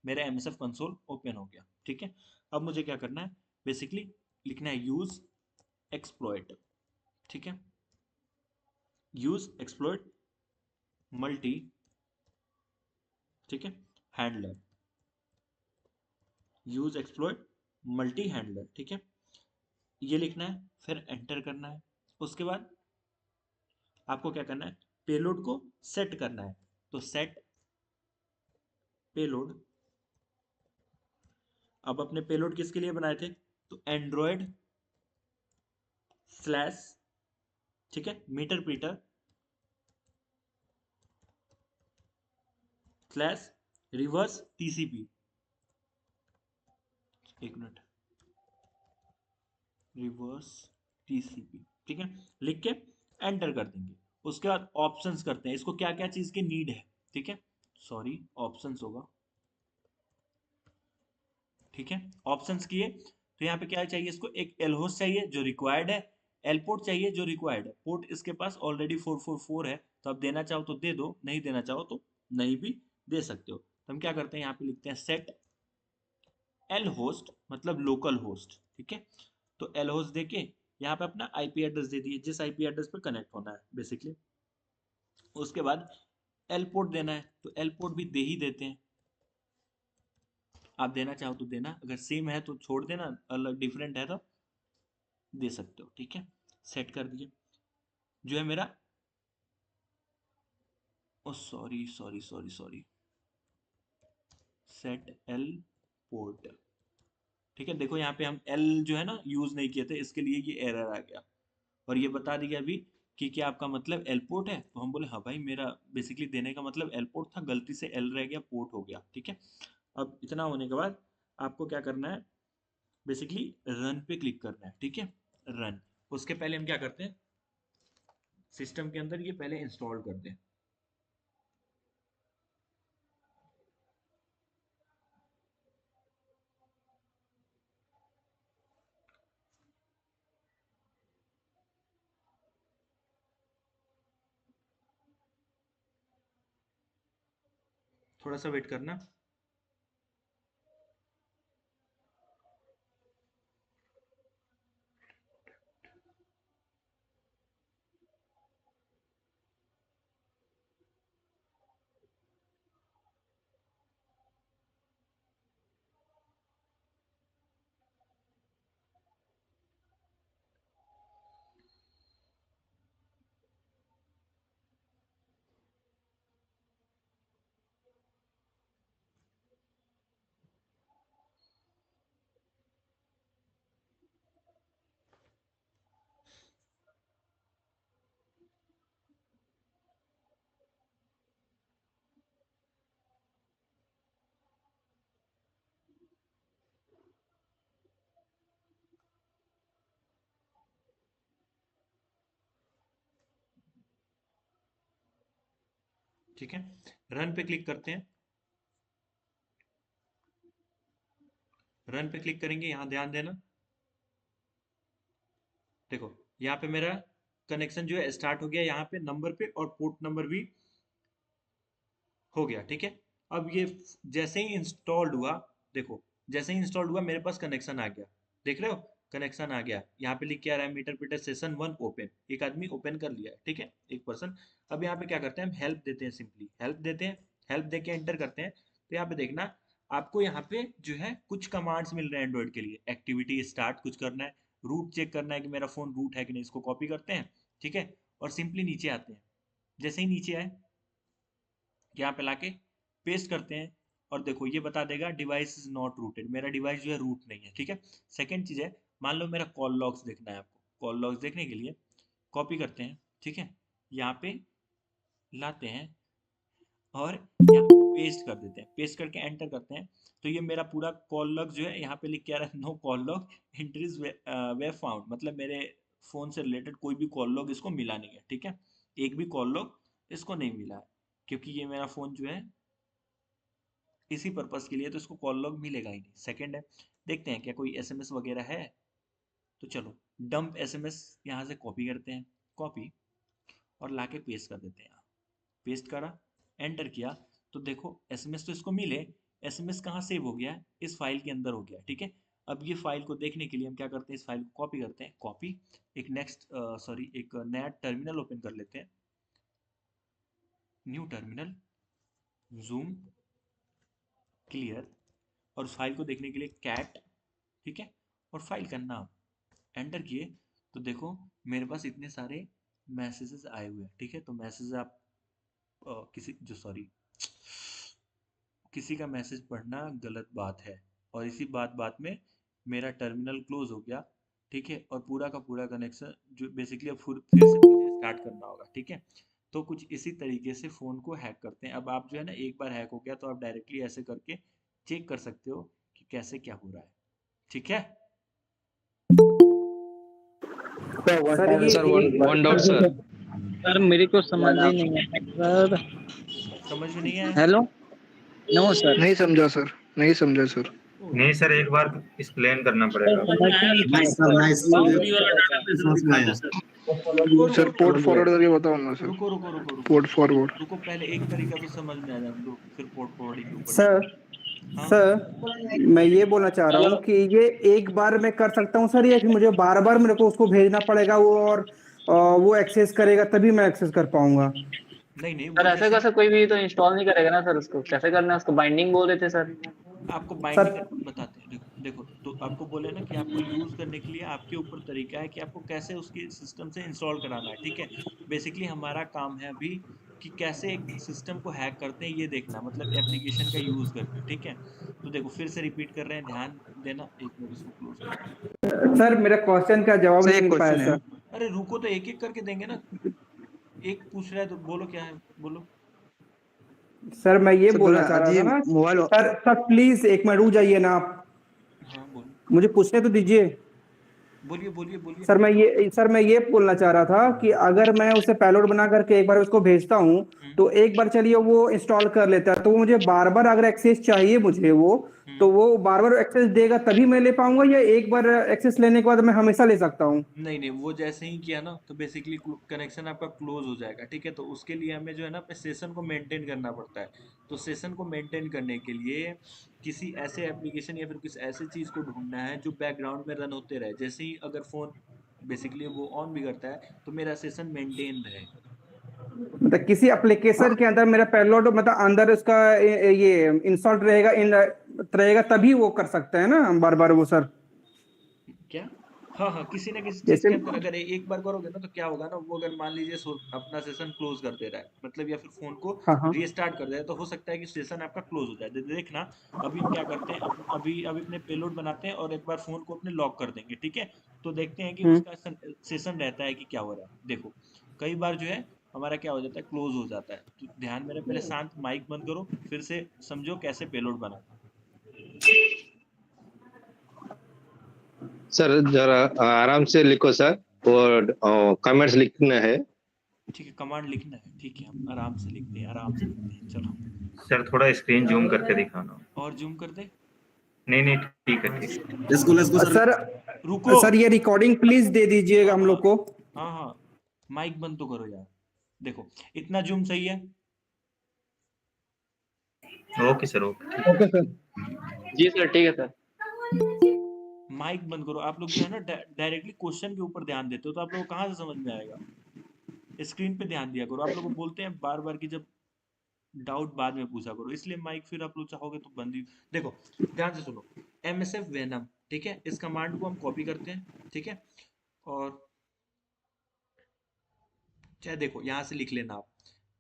मेरा MSF कंसोल ओपन हो गया। ठीक है, अब मुझे क्या करना है, बेसिकली लिखना है यूज़ एक्सप्लॉइट। ठीक है, यूज़ एक्सप्लॉइट मल्टी, ठीक है, handler, use exploit multi handler. ठीक है, ये लिखना है, फिर एंटर करना है। उसके बाद आपको क्या करना है, पेलोड को सेट करना है। तो सेट पेलोड। अब अपने पेलोड किसके लिए बनाए थे, तो एंड्रॉयड स्लैश, ठीक है, meterpreter slash reverse TCP। एक मिनट, रिवर्स TCP। ठीक है, लिख के एंटर कर देंगे। उसके बाद ऑप्शंस करते हैं, इसको क्या क्या चीज की नीड है। ठीक है, सॉरी ऑप्शंस होगा। ठीक है, ऑप्शंस किए तो यहाँ पे क्या चाहिए, इसको एक एल होस्ट चाहिए जो रिक्वायर्ड है, एल पोर्ट चाहिए जो रिक्वायर्ड है। पोर्ट इसके पास ऑलरेडी 444 है, तो आप देना चाहो तो दे दो, नहीं देना चाहो तो नहीं भी दे सकते हो। तो हम क्या करते हैं, यहाँ पे लिखते हैं सेट एल होस्ट, मतलब लोकल होस्ट। ठीक है, तो एल होस्ट देके यहाँ पे अपना IP एड्रेस दे दिए, जिस IP एड्रेस पे कनेक्ट होना है बेसिकली। उसके बाद एल पोर्ट देना है, तो एल पोर्ट भी दे ही देते हैं। आप देना चाहो तो देना, अगर सेम है तो छोड़ देना, अलग डिफरेंट है तो दे सकते हो। ठीक है, सेट कर दिए। जो है मेरा, oh sorry sorry sorry sorry, set L port. ठीक है, देखो यहाँ पे हम एल जो है ना यूज नहीं किए थे, इसके लिए ये एरर आ गया। और ये बता दिया अभी कि क्या आपका मतलब एल पोर्ट है, तो हम बोले हाँ भाई, मेरा बेसिकली देने का मतलब एल पोर्ट था, गलती से एल रह गया, पोर्ट हो गया। ठीक है, अब इतना होने के बाद आपको क्या करना है, बेसिकली रन पे क्लिक करना है। ठीक है, रन। उसके पहले हम क्या करते हैं, सिस्टम के अंदर ये पहले इंस्टॉल करते हैं। थोड़ा सा वेट करना। ठीक है, रन पे क्लिक करते हैं। रन पे क्लिक करेंगे, यहाँ ध्यान देना, देखो यहाँ पे मेरा कनेक्शन जो है स्टार्ट हो गया, यहाँ पे नंबर पे, और पोर्ट नंबर भी हो गया। ठीक है, अब ये जैसे ही इंस्टॉल्ड हुआ, देखो जैसे ही इंस्टॉल्ड हुआ मेरे पास कनेक्शन आ गया, देख रहे हो, कनेक्शन आ गया। यहाँ पे लिख के आ रहा है मीटर पीटर सेशन 1 ओपन, एक आदमी ओपन कर लिया है। ठीक है, एक पर्सन। अब यहाँ पे क्या करते हैं, हम हेल्प देते हैं, सिंपली हेल्प देते हैं। हेल्प दे के एंटर करते हैं, तो यहाँ पे देखना, आपको यहाँ पे जो है कुछ कमांड्स मिल रहे हैं एंड्रॉइड के लिए। एक्टिविटी स्टार्ट कुछ करना है, रूट चेक करना है कि मेरा फोन रूट है कि नहीं, इसको कॉपी करते हैं। ठीक है, और सिंपली नीचे आते हैं। जैसे ही नीचे आए, यहाँ पे लाके पेस्ट करते हैं, और देखो ये बता देगा डिवाइस इज नॉट रूटेड, मेरा डिवाइस जो है रूट नहीं है, ठीक है। सेकंड चीज है, मान लो मेरा कॉल लॉग्स देखना है आपको, कॉल लॉग्स देखने के लिए कॉपी करते हैं, ठीक है, यहाँ पे लाते हैं और यहाँ पेस्ट कर देते हैं, पेस्ट करके एंटर करते हैं, तो ये मेरा पूरा कॉल लॉग जो है यहाँ पे लिख के आ रहा है नो कॉल लॉग एंट्रीज वे फाउंड, मतलब मेरे फोन से रिलेटेड कोई भी कॉल लॉग इसको मिला नहीं है, ठीक है, एक भी कॉल लॉग इसको नहीं मिला है, क्योंकि ये मेरा फोन जो है इसी पर्पस के लिए, तो इसको कॉल लॉग मिलेगा ही नहीं। सेकंड है, देखते हैं क्या कोई एसएमएस वगैरह है, तो चलो डंप एसएमएस यहाँ से कॉपी करते हैं, कॉपी और लाके पेस्ट कर देते हैं, यहाँ पेस्ट करा, एंटर किया, तो देखो एसएमएस तो इसको मिले, एसएमएस कहाँ सेव हो गया, इस फाइल के अंदर हो गया, ठीक है। अब ये फाइल को देखने के लिए हम क्या करते हैं, इस फाइल को कॉपी करते हैं, कॉपी, एक एक नया टर्मिनल ओपन कर लेते हैं, न्यू टर्मिनल, जूम, क्लियर, और उस फाइल को देखने के लिए कैट, ठीक है, और फाइल का नाम एंटर किए, तो देखो मेरे पास इतने सारे मैसेजेस आए हुए हैं, ठीक है। तो मैसेज आप किसी का मैसेज पढ़ना गलत बात है, और इसी बात में मेरा टर्मिनल क्लोज हो गया, ठीक है, और पूरा का पूरा कनेक्शन जो बेसिकली अब फिर से मुझे स्टार्ट करना होगा, ठीक है। तो कुछ इसी तरीके से फ़ोन को हैक करते हैं। अब आप जो है ना, एक बार हैक हो गया तो आप डायरेक्टली ऐसे करके चेक कर सकते हो कि कैसे क्या हो रहा है, ठीक है। सर सर ये वन डाउट सर। सर मेरे को समझ ही नहीं है सर। समझ में नहीं आया? Hello, no sir. नहीं समझा सर, नहीं समझा सर। नहीं सर, एक बार एक्सप्लेन करना पड़ेगा। सर पोर्ट फॉरवर्ड करके बताओ ना सर। रुको रुको रुको रुको पोर्ट फॉरवर्ड। रुको, पहले एक तरीका तो समझ में आ जाए दो, फिर पोर्ट फॉरवर्डिंग के ऊपर। सर हाँ सर मैं ये बोलना चाह रहा हूँ कि ये एक बार मैं कर सकता हूँ सर, या कि मुझे बार बार मेरे को उसको भेजना पड़ेगा वो, और वो एक्सेस करेगा तभी मैं एक्सेस कर पाऊंगा? नहीं नहीं, सर ऐसे कैसे कोई भी तो इंस्टॉल नहीं करेगा ना सर, उसको कैसे करना है, उसको बाइंडिंग बोल रहे थे सर। आपको सर बाइंडिंग बताते हैं, देखो देखो, तो आपको बोले ना कि आपको यूज करने के लिए आपके ऊपर तरीका है कि आपको कैसे उसकी सिस्टम से इंस्टॉल कराना है, ठीक है। बेसिकली हमारा काम है अभी कि कैसे एक सिस्टम को हैक करते हैं ये देखना, मतलब एप्लीकेशन का यूज करके, ठीक है। तो देखो फिर से रिपीट कर रहे हैं, ध्यान देना, एक मिनट इसको क्लोज कर। सर मेरा क्वेश्चन का जवाब नहीं मिल पाया सर। अरे रुको, तो एक एक करके देंगे ना, एक पूछ रहा है तो बोलो क्या है, बोलो। सर मैं ये बोलना चाह रहा था ना, सर सर प्लीज एक मिनट रुक जाइए ना आप, हाँ बोलो, मुझे पूछने तो दीजिए। बोलिए बोलिए बोलिए। सर मैं ये बोलना चाह रहा था कि अगर मैं उसे पेलोड बना करके एक बार उसको भेजता हूँ, तो एक बार चलिए वो इंस्टॉल कर लेता है, तो वो मुझे बार बार अगर एक्सेस चाहिए मुझे वो, तो वो बार बार एक्सेस देगा तभी मैं ले पाऊंगा, या एक बार एक्सेस लेने के बाद मैं हमेशा ले सकता हूँ? नहीं नहीं, वो जैसे ही किया ना तो बेसिकली कनेक्शन आपका क्लोज हो जाएगा, ठीक है। तो उसके लिए हमें जो है ना अपने सेशन को मेंटेन करना पड़ता है। तो सेशन को मेंटेन करने के लिए किसी ऐसे एप्लीकेशन या फिर किसी ऐसी चीज़ को ढूंढना है जो बैकग्राउंड में रन होते रहे, जैसे ही अगर फ़ोन बेसिकली वो ऑन भी करता है तो मेरा सेशन मेंटेन रहे। तो किसी एप्लीकेशन के अंदर मेरा पेलोड मतलब अंदर उसका ये इंस्टॉल रहेगा तभी वो कर सकते हैं ना बार बार वो सर? क्या? हाँ हाँ, किसी ना किसी चीज जैसे के अंदर अगर एक बार करोगे ना तो क्या होगा ना, वो अगर मान लीजिए अपना सेशन क्लोज कर दे रहा है, मतलब या फिर फोन को हाँ हाँ रीस्टार्ट कर दे रहा है, तो हो सकता है कि सेशन आपका क्लोज हो जाए। देखना, अभी हम क्या करते हैं, अभी अपने पेलोड बनाते हैं और एक बार फोन को अपने लॉक कर देंगे, ठीक है। तो देखते हैं कि उसका सेशन रहता है कि क्या हो रहा है। देखो कई बार जो है हमारा क्या हो जाता है, क्लोज हो जाता है। तो ध्यान मेरे, पहले शांत माइक बंद करो, फिर से समझो कैसे पेलोड बनाना। सर जरा आराम से लिखो सर, और कमेंट्स लिखना है। ठीक है, कमांड लिखना है, ठीक है, हम आराम से लिखते हैं, आराम से लिखते हैं, चलो। सर थोड़ा स्क्रीन जूम करके दिखाना। और जूम कर दे। नहीं नहीं, ठीक है ठीक है। सर रुको। सर ये रिकॉर्डिंग प्लीज दे दीजिएगा हम लोग को। हाँ हाँ, माइक बंद तो करो यार। देखो इतना जूम सही है? Okay sir, okay. Okay sir. जी सर ठीक है सर। माइक बंद करो। आप लोग जो है ना डायरेक्टली क्वेश्चन के ऊपर ध्यान देते हो, तो आप लोगों को कहाँ से समझ में आएगा? स्क्रीन पे ध्यान दिया करो। आप लोग को बोलते हैं बार बार कि जब डाउट बाद में पूछा करो, इसलिए माइक फिर आप लोग चाहोगे तो बंद ही। देखो ध्यान से सुनो, MSF वेनम, ठीक है, इस कमांड को हम कॉपी करते हैं, ठीक है, और चाहे देखो यहाँ से लिख लेना आप,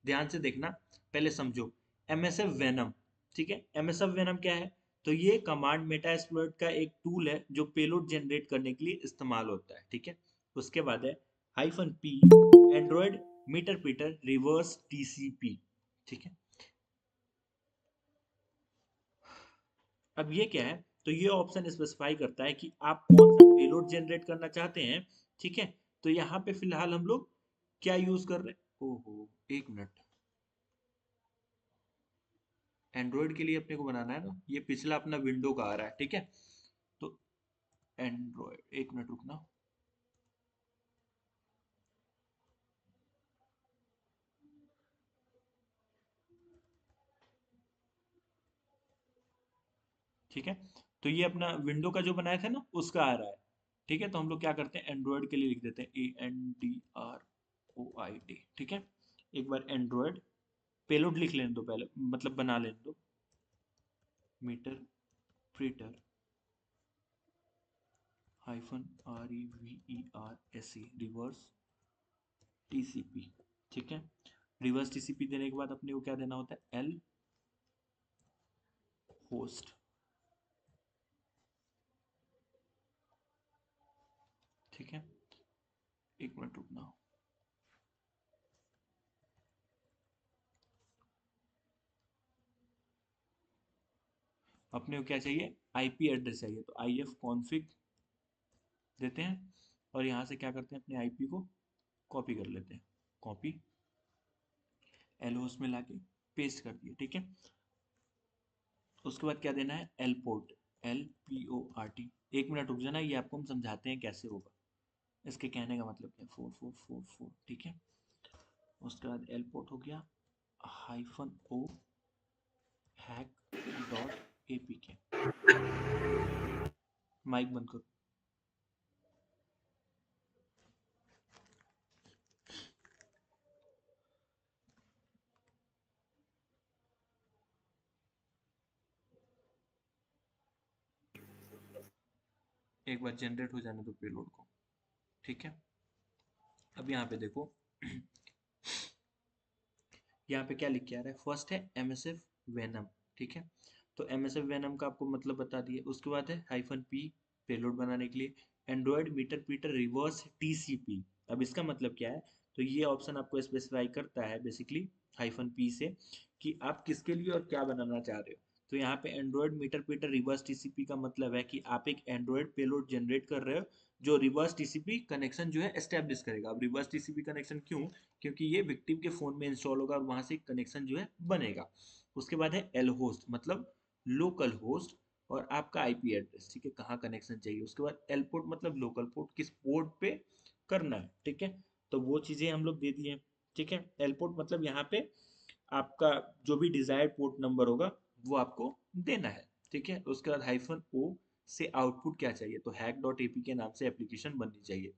ध्यान से देखना, पहले समझो। MSF वेनम, ठीक है। MSF वेनम क्या है? तो ये कमांड मेटास्प्लॉइट का एक टूल है जो पेलोड जनरेट करने के लिए इस्तेमाल होता है, ठीक है। उसके बाद है -P Android metre Peter reverse TCP, ठीक है। अब ये क्या है? तो ये ऑप्शन स्पेसिफाई करता है कि आप कौन सा पेलोड जनरेट करना चाहते हैं, ठीक है। तो यहाँ पे फिलहाल हम लोग क्या यूज कर रहे हैं? ओहो, एक मिनट, एंड्रॉयड के लिए अपने को बनाना है ना, ये पिछला अपना विंडो का आ रहा है, ठीक है। तो एंड्रॉयड, एक मिनट रुकना, ठीक है। तो ये अपना विंडो का जो बनाया था ना उसका आ रहा है, ठीक है। तो हम लोग क्या करते हैं, एंड्रॉयड के लिए लिख देते हैं ANDROID, ठीक है। एक बार एंड्रॉयड पेलोड लिख लेने दो पहले, मतलब बना लेने दो, मीटर प्रीटर -REVERSE रिवर्स TCP, ठीक है। रिवर्स TCP देने के बाद अपने को क्या देना होता है? L होस्ट, ठीक है। एक मिनट रुकना, अपने को क्या चाहिए? IP एड्रेस चाहिए, तो IF कॉन्फ़िग देते हैं और यहाँ से क्या करते हैं, अपने IP को कॉपी कर लेते हैं, कॉपी L होस्ट में लाके पेस्ट कर दिए, ठीक है। उसके बाद क्या देना है? L port, LPORT। एक मिनट रुक जाना, ये आपको हम समझाते हैं कैसे होगा, इसके कहने का मतलब क्या है, 4444, ठीक है। उसके बाद L पोर्ट हो गया, -O hack.apk, माइक बंद करो। एक बार जनरेट हो जाने दो पेलोड को, ठीक है। अब यहाँ पे देखो यहाँ पे क्या लिख के आ रहा है? फर्स्ट है MSF वेनम, ठीक है। तो MSF वेनम का आपको मतलब बता दिए। उसके बाद है -P पेलोड बनाने के लिए, Android metre Peter reverse TCP। अब इसका मतलब क्या है? तो ये ऑप्शन आपको स्पेसिफाई करता है बेसिकली -P से कि आप किसके लिए और क्या बनाना चाह रहे हो। तो यहाँ पे android metre Peter reverse TCP का मतलब है कि आप एक एंड्रॉयड पेलोड जनरेट कर रहे हो जो रिवर्स TCP कनेक्शन जो है एस्टेब्लिश करेगा। अब रिवर्स TCP कनेक्शन क्यों? क्योंकि ये विक्टिम के फोन में इंस्टॉल होगा और वहां से कनेक्शन जो है बनेगा। उसके बाद है L होस्ट, मतलब लोकल होस्ट, और आपका IP एड्रेस, ठीक है, कहाँ कनेक्शन चाहिए। उसके बाद L पोर्ट मतलब लोकल पोर्ट, किस पोर्ट पे करना है, ठीक है। तो वो चीजें हम लोग दे दिए, ठीक है। L पोर्ट मतलब यहाँ पे आपका जो भी डिजायर्ड पोर्ट नंबर होगा वो आपको देना है, ठीक है। उसके बाद -O से आउटपुट क्या चाहिए? तो hack.apk के नाम से एप्लीकेशन बननी चाहिए।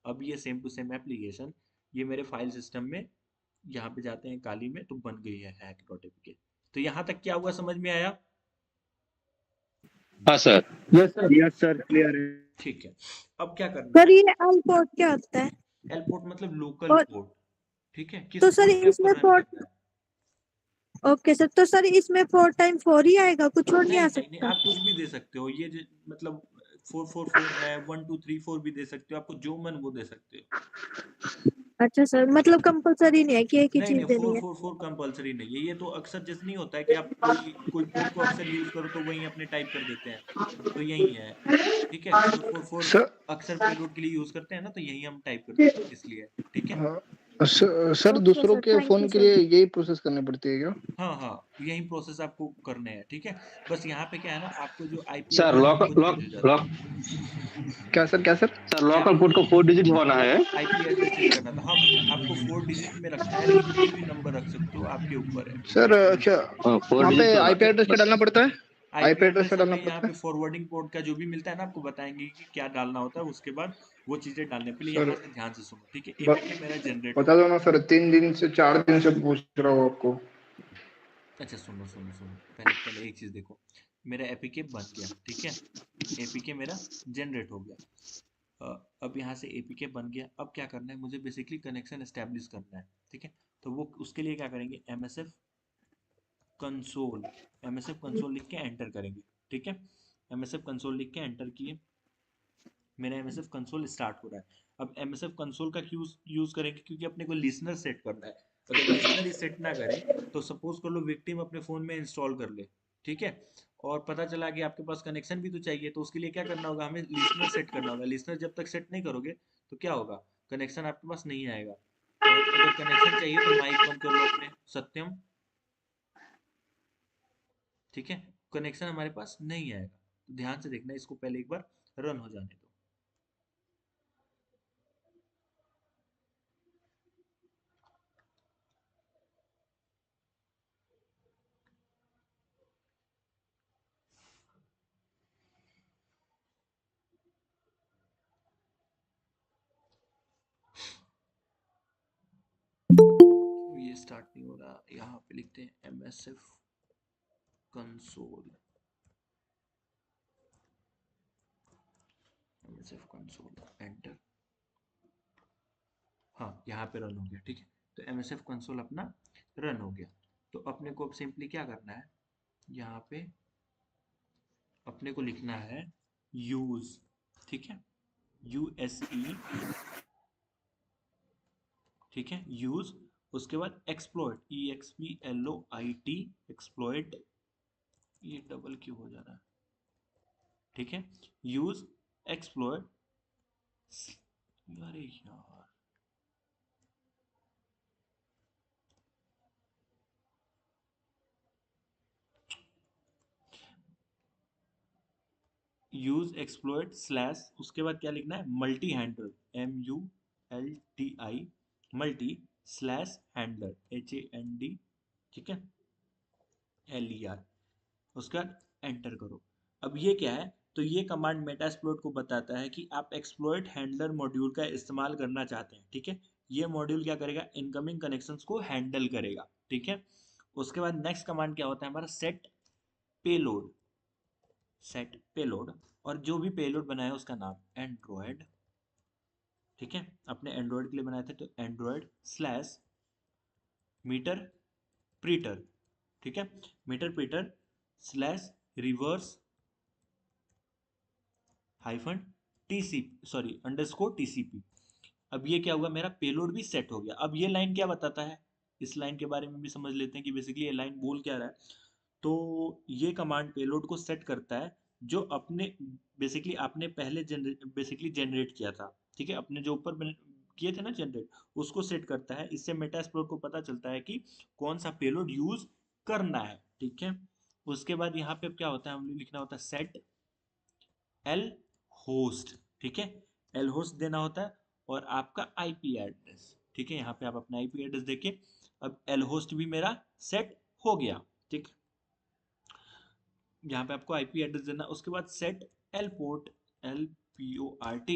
अब ये सेम टू सेम एप्लीकेशन ये मेरे फाइल सिस्टम में यहाँ पे जाते हैं काली में, तो बन गई है hack.apk। तो यहाँ तक क्या हुआ, समझ में आया? हाँ सर। यस सर, क्लियर है। ठीक है। अब क्या करना सर है? ये एल पोर्ट क्या होता है? L पोर्ट मतलब लोकल और पोर्ट, ठीक है, किस तो सर पोर्ट पे आपको इसमें रन पोर्ट, करना है। ओके सर, तो सर इसमें 4x4 ही आएगा, कुछ और नहीं नहीं आ नहीं नहीं, सकता? आप कुछ भी दे सकते हो, ये मतलब 444 है, 1234 भी दे सकते हो, आपको जो मन वो दे सकते हो। अच्छा सर, मतलब कंपलसरी नहीं है कि एक ही नहीं चीज नहीं, देनी है? 444 कंपलसरी नहीं है। ये तो अक्सर जैसे नहीं होता है कि आप कोई कोई पोर्ट को अक्सर यूज करो तो वहीं अपने टाइप कर देते हैं, तो यही है, ठीक है। 444 सर अक्सर पेलोड के लिए यूज करते हैं ना, तो यही हम टाइप कर देते हैं, इसलिए, ठीक है। हाँ, सर ओके दूसरों सर, के थैंक फोन यू के सर। लिए यही प्रोसेस करनी पड़ती है क्या? हाँ हाँ, यही प्रोसेस आपको करने हैं, ठीक है। बस यहाँ पे क्या है ना, आपको जो IP सर एड्रेस है लॉक वो लॉक चेंज हो जाता लॉक है। क्या सर, क्या सर? सर लोकल पोर्ट को 4 डिजिट होना है। IP एड्रेस चेंज करना था, हाँ। आपको 4 डिजिट में रखना है, लेकिन कोई भी नंबर रख सकते हो, आपके ऊपर है। सर अच्छा, 4 वहाँ पे डिजिट होना आईपी है एड्रेस क्या बस। डालना पड़ता है? IP आईपी एड्रेस एड्रेस क्या डालना हमें यहाँ पड़ता पे है? फॉरवर्डिंग पोर्ट का जो भी मिलता है ना, आपको बताएंगे कि क्या डालना होता है। उसके बाद वो चीजें डालने के लिए सर यहाँ से ध्यान से सुनो, ठीक है। ब, APK मेरा जनरेट हो बता गया। दो ना सर, 3 दिन से 4 दिन से पूछ रहा हूँ आपको। अच्छा सुनो सुनो सुनो, पहले पहले एक चीज देखो, मेरा APK बन गया, ठीक है। APK मेरा जनरेट हो गया। अब यहाँ से APK बन गया। अब क्या करना है मुझे? बेसिकली कनेक्शन एस्टेब्लिश करना है, ठीक है। तो वो उसके लिए क्या करेंगे? MSF कंसोल, MSF कंसोल लिख के एंटर करेंगे। ठीक है, MSF कंसोल लिख के एंटर किए, मेरा MSF कंसोल स्टार्ट हो रहा है। अब MSF कंसोल का यूज करेंगे क्योंकि अपने को लिसनर सेट करना है। अगर लिसनर ही सेट ना करें तो सपोज कर लो विक्टिम अपने फोन में इंस्टॉल कर ले, ठीक है, और पता चला कि आपके पास कनेक्शन भी तो चाहिए, तो उसके लिए क्या करना होगा, हमें लिसनर सेट करना होगा। लिसनर जब तक सेट नहीं करोगे तो क्या होगा, कनेक्शन आपके पास नहीं आएगा। और अगर कनेक्शन चाहिए तो माइक बंद कर लो अपने, सत्यम, ठीक है, कनेक्शन हमारे पास नहीं आएगा। तो ध्यान से देखना, इसको पहले एक बार रन हो जाने दो। ये स्टार्ट नहीं हो रहा, यहाँ पे लिखते हैं MSF console, MSF console enter. हाँ, यहाँ पे रन हो गया। ठीक है, तो MSF कंसोल अपना रन हो गया। तो अपने को अब सिंपली क्या करना है, यहाँ पे अपने को लिखना है यूज, ठीक है, USE, ठीक है, यूज, उसके बाद एक्सप्लॉइट, EXPLOIT, एक्सप्लॉइट, ये डबल क्यों हो जा रहा है, ठीक है, यूज एक्सप्लॉइट, अरे यार, यूज एक्सप्लॉइट स्लैश, उसके बाद क्या लिखना है, multi handler, MULTI, multi slash handler, HAND, ठीक है, LER, उसका एंटर करो। अब ये क्या है, तो ये कमांड मेटास्प्लॉइट को बताता है कि आप एक्सप्लॉइट हैंडलर मॉड्यूल का इस्तेमाल करना चाहते हैं। ठीक है, ये मॉड्यूल क्या करेगा, इनकमिंग कनेक्शंस को हैंडल करेगा। ठीक है, उसके बाद नेक्स्ट कमांड क्या होता है हमारा, सेट पेलोड, सेट पेलोड, और जो भी पेलोड बनाया उसका नाम एंड्रॉयड, ठीक है, अपने एंड्रॉयड के लिए बनाए थे, तो एंड्रॉयड स्लैश मीटर प्रीटर, ठीक है, meterpreter slash reverse hyphen TCP, sorry underscore TCP। अब ये क्या हुआ, मेरा पेलोड भी सेट हो गया। अब ये लाइन क्या बताता है, इस लाइन के बारे में भी समझ लेते हैं कि बेसिकली ये लाइन बोल क्या रहा है। तो ये कमांड पेलोड को सेट करता है जो अपने बेसिकली आपने पहले बेसिकली जनरेट किया था। ठीक है, अपने जो ऊपर किए थे ना जनरेट, उसको सेट करता है। इससे मेटास्प्लॉइट को पता चलता है कि कौन सा पेलोड यूज करना है। ठीक है, उसके बाद यहाँ पे क्या होता है, हमें लिखना होता है सेट एल होस्ट, ठीक है, एल होस्ट देना होता है, और आपका IP एड्रेस। ठीक है, यहाँ पे आप अपना IP एड्रेस देखिए, अब एल होस्ट भी मेरा सेट हो गया। ठीक, यहाँ पे आपको IP एड्रेस देना, उसके बाद सेट एल पोर्ट, LPORT,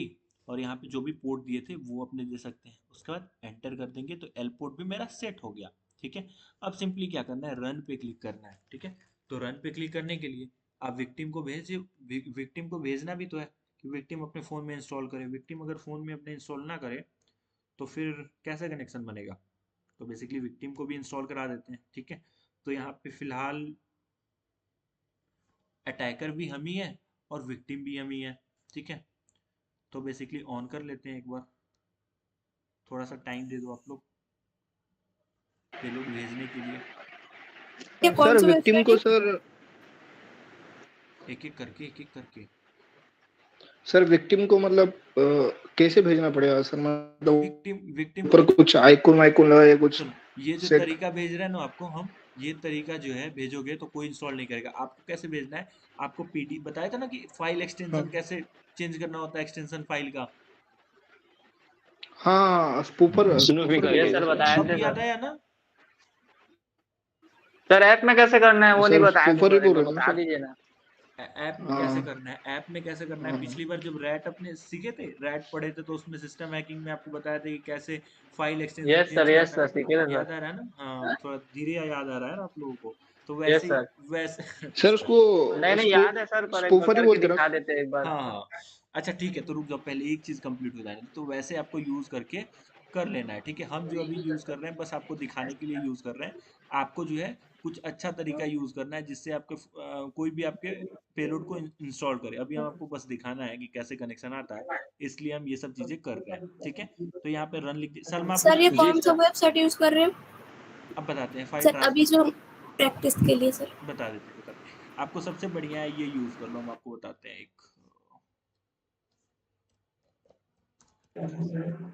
और यहाँ पे जो भी पोर्ट दिए थे वो अपने दे सकते हैं। उसके बाद एंटर कर देंगे तो एल पोर्ट भी मेरा सेट हो गया। ठीक है, अब सिंपली क्या करना है, रन पे क्लिक करना है। ठीक है, तो रन पे क्लिक करने के लिए आप विक्टिम को भेजिए, विक्टिम को भेजना भी तो है कि विक्टिम अपने फ़ोन में इंस्टॉल करे। विक्टिम अगर फ़ोन में अपने इंस्टॉल ना करे तो फिर कैसे कनेक्शन बनेगा, तो बेसिकली विक्टिम को भी इंस्टॉल करा देते हैं। ठीक है, तो यहाँ पे फिलहाल अटैकर भी हम ही है और विक्टिम भी हम ही है। ठीक है, तो बेसिकली ऑन कर लेते हैं एक बार, थोड़ा सा टाइम दे दो आप लोग पेलोड भेजने के लिए। ये कौन सर सा विक्टिम को एक एक करके सर विक्टिम को मतलब कैसे भेजना पड़ेगा सर, मतलब विक्टिम ऊपर कुछ आइकन वाइकन लगा या कुछ, ये जो सेट तरीका भेज रहे हैं ना आपको हम, ये तरीका जो है भेजोगे तो कोई इंस्टॉल नहीं करेगा। आपको कैसे भेजना है, आपको PD बताया था ना कि फाइल एक्सटेंशन कैसे चेंज करना होता है, एक्सटेंशन फाइल का। हाँ स्पूफर सर बताया अब थे याद सर। आया ना, सर ऐप में कैसे करना है वो नहीं बताया स्पूफर ही बोल रहे हैं बता दीजिए ना। ऐप में कैसे करना है, ऐप में कैसे करना है, पिछली बार जब रैट अपने सीखे थे, रैट पढ़े थे, तो उसमें सिस्टम हैकिंग में आपको बताया था कि कैसे file extension yes change sir करना है। सीखे थे सर। याद आ रहा है ना, हाँ थोड़ा धीरे याद आ रहा है ना आप लोगों को, तो यस वैसे सर। वैसे सर उसको नहीं याद है सर, पर एक बार स्पूफर ही करके बोलते दिखा ना। देते एक बार। हाँ हाँ, अच्छा ठीक है, तो रुक जाओ, पहले एक चीज कंप्लीट हो जाने दो। तो वैसे आपको यूज करके कर लेना है, ठीक है। हम जो अभी यूज़ कर रहे हैं बस आपको दिखाने के लिए यूज़ कर रहे हैं। आपको जो है कुछ अच्छा तरीका यूज़ करना है जिससे आपके कोई भी आपके पेलोड को इंस्टॉल करे। अभी हम आपको बस दिखाना है कि कैसे कनेक्शन आता है, इसलिए हम ये सब चीज़ें कर रहे हैं, ठीक है। तो यहाँ पे रन लिख दिए। सलमा आप सर ये कुछ जी कौन सा सर। वेबसाइट यूज कर रहे हो? अब बताते हैं, फाइल सर अभी ट्रांसफर जो हम प्रैक्टिस के लिए सर। बता देते हैं। आपको सबसे बढ़िया है ये यूज़ कर लो, हम आपको बताते हैं एक।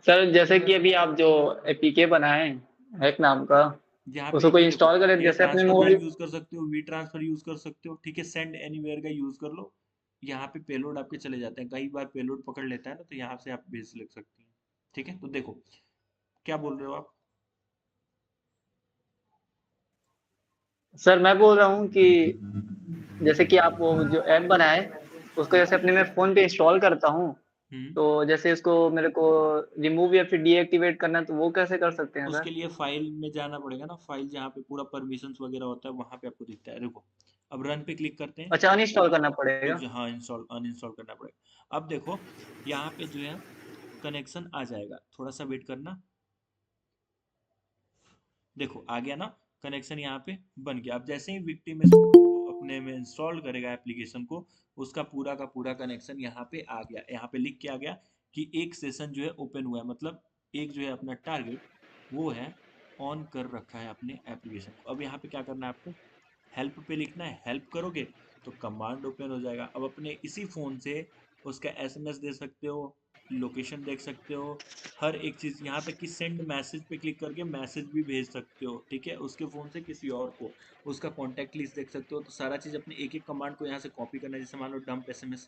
सर जैसे कि अभी आप जो एपीके बनाए हैक नाम का, यहाँ पे उसको कोई ये देखो, इंस्टॉल करें एयर जैसे अपने ट्रांसफर मोबाइल। यूज कर सकते हो, वी ट्रांसफर यूज कर सकते हो, ठीक है। सेंड एनीवेयर का यूज कर लो। यहाँ पे पेलोड आपके चले जाते हैं, कई बार पेलोड पकड़ लेता है ना, तो यहाँ से आप भेज लग सकती हैं, ठीक है। तो देखो क्या बोल रहे हो आप? सर मैं बोल रहा हूँ कि जैसे कि आप वो जो ऐप बनाए उसको जैसे अपने मैं फोन पे इंस्टॉल करता हूँ, तो जैसे इसको मेरे को रिमूव या फिर डीएक्टिवेट करना है तो वो कैसे कर सकते हैं उसके सर? लिए फाइल में जाना पड़ेगा ना, फाइल जहाँ पे पूरा परमिशंस वगैरह होता है वहां पे आपको दिखता है। देखो अब रन पे क्लिक करते हैं, अच्छा अनइंस्टॉल करना तो पड़ेगा। जो हाँ इंस्टॉल अनइंस्टॉल करना पड़ेगा। अब देखो यहाँ पे जो है कनेक्शन आ जाएगा, थोड़ा सा वेट करना। देखो आ गया ना कनेक्शन, यहाँ पे बन गया। अब जैसे ही विक्टिम अपने में इंस्टॉल करेगा एप्लीकेशन को, उसका पूरा का पूरा कनेक्शन यहाँ पे आ गया। यहाँ पे लिख के आ गया कि एक सेशन जो है ओपन हुआ है, मतलब एक जो है अपना टारगेट वो है ऑन कर रखा है अपने एप्लीकेशन को। अब यहाँ पे क्या करना है आपको, हेल्प पे लिखना है। हेल्प करोगे तो कमांड ओपन हो जाएगा। अब अपने इसी फ़ोन से उसका एसएमएस दे सकते हो, लोकेशन देख सकते हो, हर एक चीज़। यहाँ तक कि सेंड मैसेज पे क्लिक करके मैसेज भी भेज सकते हो, ठीक है, उसके फ़ोन से किसी और को। उसका कॉन्टैक्ट लिस्ट देख सकते हो। तो सारा चीज़ अपने एक एक कमांड को यहाँ से कॉपी करना है। जैसे मान लो डंप एसएमएस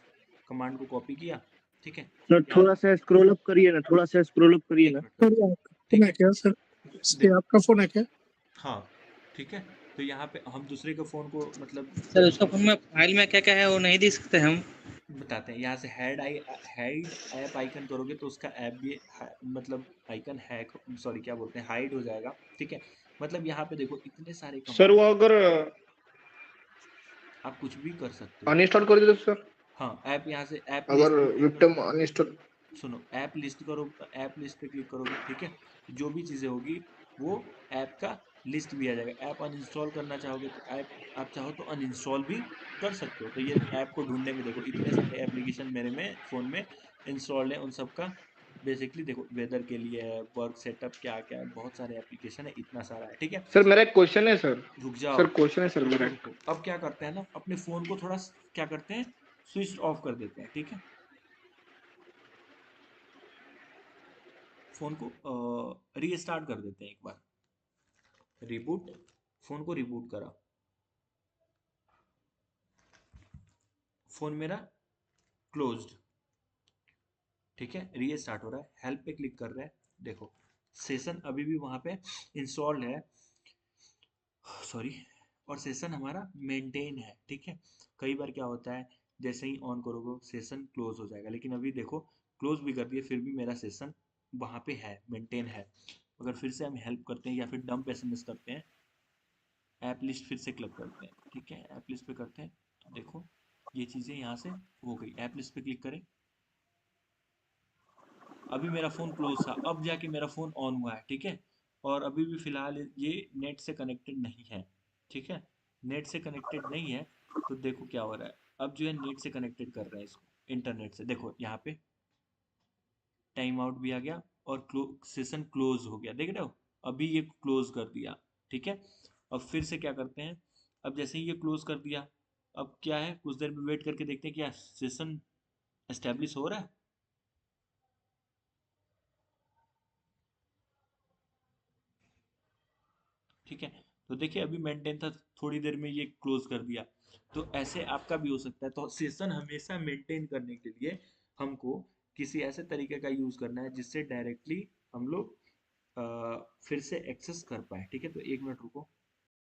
कमांड को कॉपी किया, ठीक है। सर यहाँ थोड़ा सा स्क्रॉल अप करिए ना, थोड़ा सा स्क्रॉल अप करिए एक ना। मिनट सर ठीक ये आपका फोन है है। क्या सर? ये देखो आपका फोन है क्या? हाँ ठीक है। तो यहाँ पे हम दूसरे के फ़ोन को मतलब सर उसका फोन में फाइल में क्या क्या है वो नहीं देख सकते हम? बताते हैं। यहाँ से हाइड ऐप आइकन करोगे तो उसका ऐप भी मतलब आइकन हैक, सॉरी क्या बोलते हैं, हाइड हो जाएगा, ठीक है। मतलब यहाँ पे देखो इतने सारे सर कमांड, वो अगर आप कुछ भी कर सकते हो। अनइंस्टॉल कर दे तो सर, हाँ ऐप, यहाँ से ऐप अगर लिस्ट पे क्लिक विक्टिम करोगे, अनइंस्टॉल। सुनो ऐप लिस्ट करो, ऐप लिस्ट पे क्लिक करोगे, ठीक है। जो भी चीज़ें होगी वो ऐप का लिस्ट भी आ जाएगा। ऐप अनइंस्टॉल करना चाहोगे तो ऐप आप चाहो तो अनइंस्टॉल भी कर सकते हो। तो ये ऐप को ढूंढने में देखो इतने सारे एप्लीकेशन मेरे में फ़ोन में इंस्टॉल्ड है, उन सब का बेसिकली देखो वेदर के लिए है, वर्क सेटअप क्या क्या है, बहुत सारे एप्लीकेशन है, इतना सारा है, ठीक है। सर मेरा एक क्वेश्चन है सर। रुक जाओ, सर क्वेश्चन है सर मेरा रुको एक। रुको। अब क्या करते हैं ना, अपने फ़ोन को थोड़ा क्या करते हैं, स्विच ऑफ कर देते हैं, ठीक है। फ़ोन को रीस्टार्ट कर देते हैं एक बार। रिबूट, फ़ोन को रिबूट करा, फ़ोन मेरा क्लोज्ड, ठीक है। रीस्टार्ट हो रहा है, हेल्प पे क्लिक कर रहे हैं, देखो सेशन अभी भी वहाँ पे इंस्टॉल्ड है, सॉरी, और सेशन हमारा मेंटेन है, ठीक है। कई बार क्या होता है जैसे ही ऑन करोगे सेशन क्लोज हो जाएगा, लेकिन अभी देखो क्लोज भी कर दिए फिर भी मेरा सेशन वहाँ पे है, मेंटेन है। अगर फिर से हम हेल्प करते हैं या फिर डंप एसएमएस करते हैं, ऐप लिस्ट फिर से क्लिक करते हैं, ठीक है। ऐप लिस्ट पे करते हैं तो देखो ये चीज़ें यहाँ से हो गई। ऐप लिस्ट पे क्लिक करें, अभी मेरा फ़ोन क्लोज था, अब जाके मेरा फ़ोन ऑन हुआ है, ठीक है। और अभी भी फ़िलहाल ये नेट से कनेक्टेड नहीं है, ठीक है। नेट से कनेक्टेड नहीं है तो देखो क्या हो रहा है। अब जो है नेट से कनेक्टेड कर रहे हैं इसको, इंटरनेट से। देखो यहाँ पे टाइम आउट भी आ गया और सेशन क्लोज हो गया, देख रहे हो। अभी ये क्लोज कर दिया, ठीक है। अब फिर से क्या करते हैं, अब जैसे ही ये क्लोज कर दिया, अब क्या है कुछ देर में वेट करके देखते हैं क्या सेशन एस्टेब्लिश हो रहा है। ठीक है, तो देखिए अभी मेंटेन था, थोड़ी देर में ये क्लोज कर दिया। तो ऐसे आपका भी हो सकता है। तो सेशन हमेशा मेंटेन करने के लिए हमको किसी ऐसे तरीके का यूज करना है जिससे डायरेक्टली हम लोग फिर से एक्सेस कर पाए, ठीक है। तो एक मिनट रुको।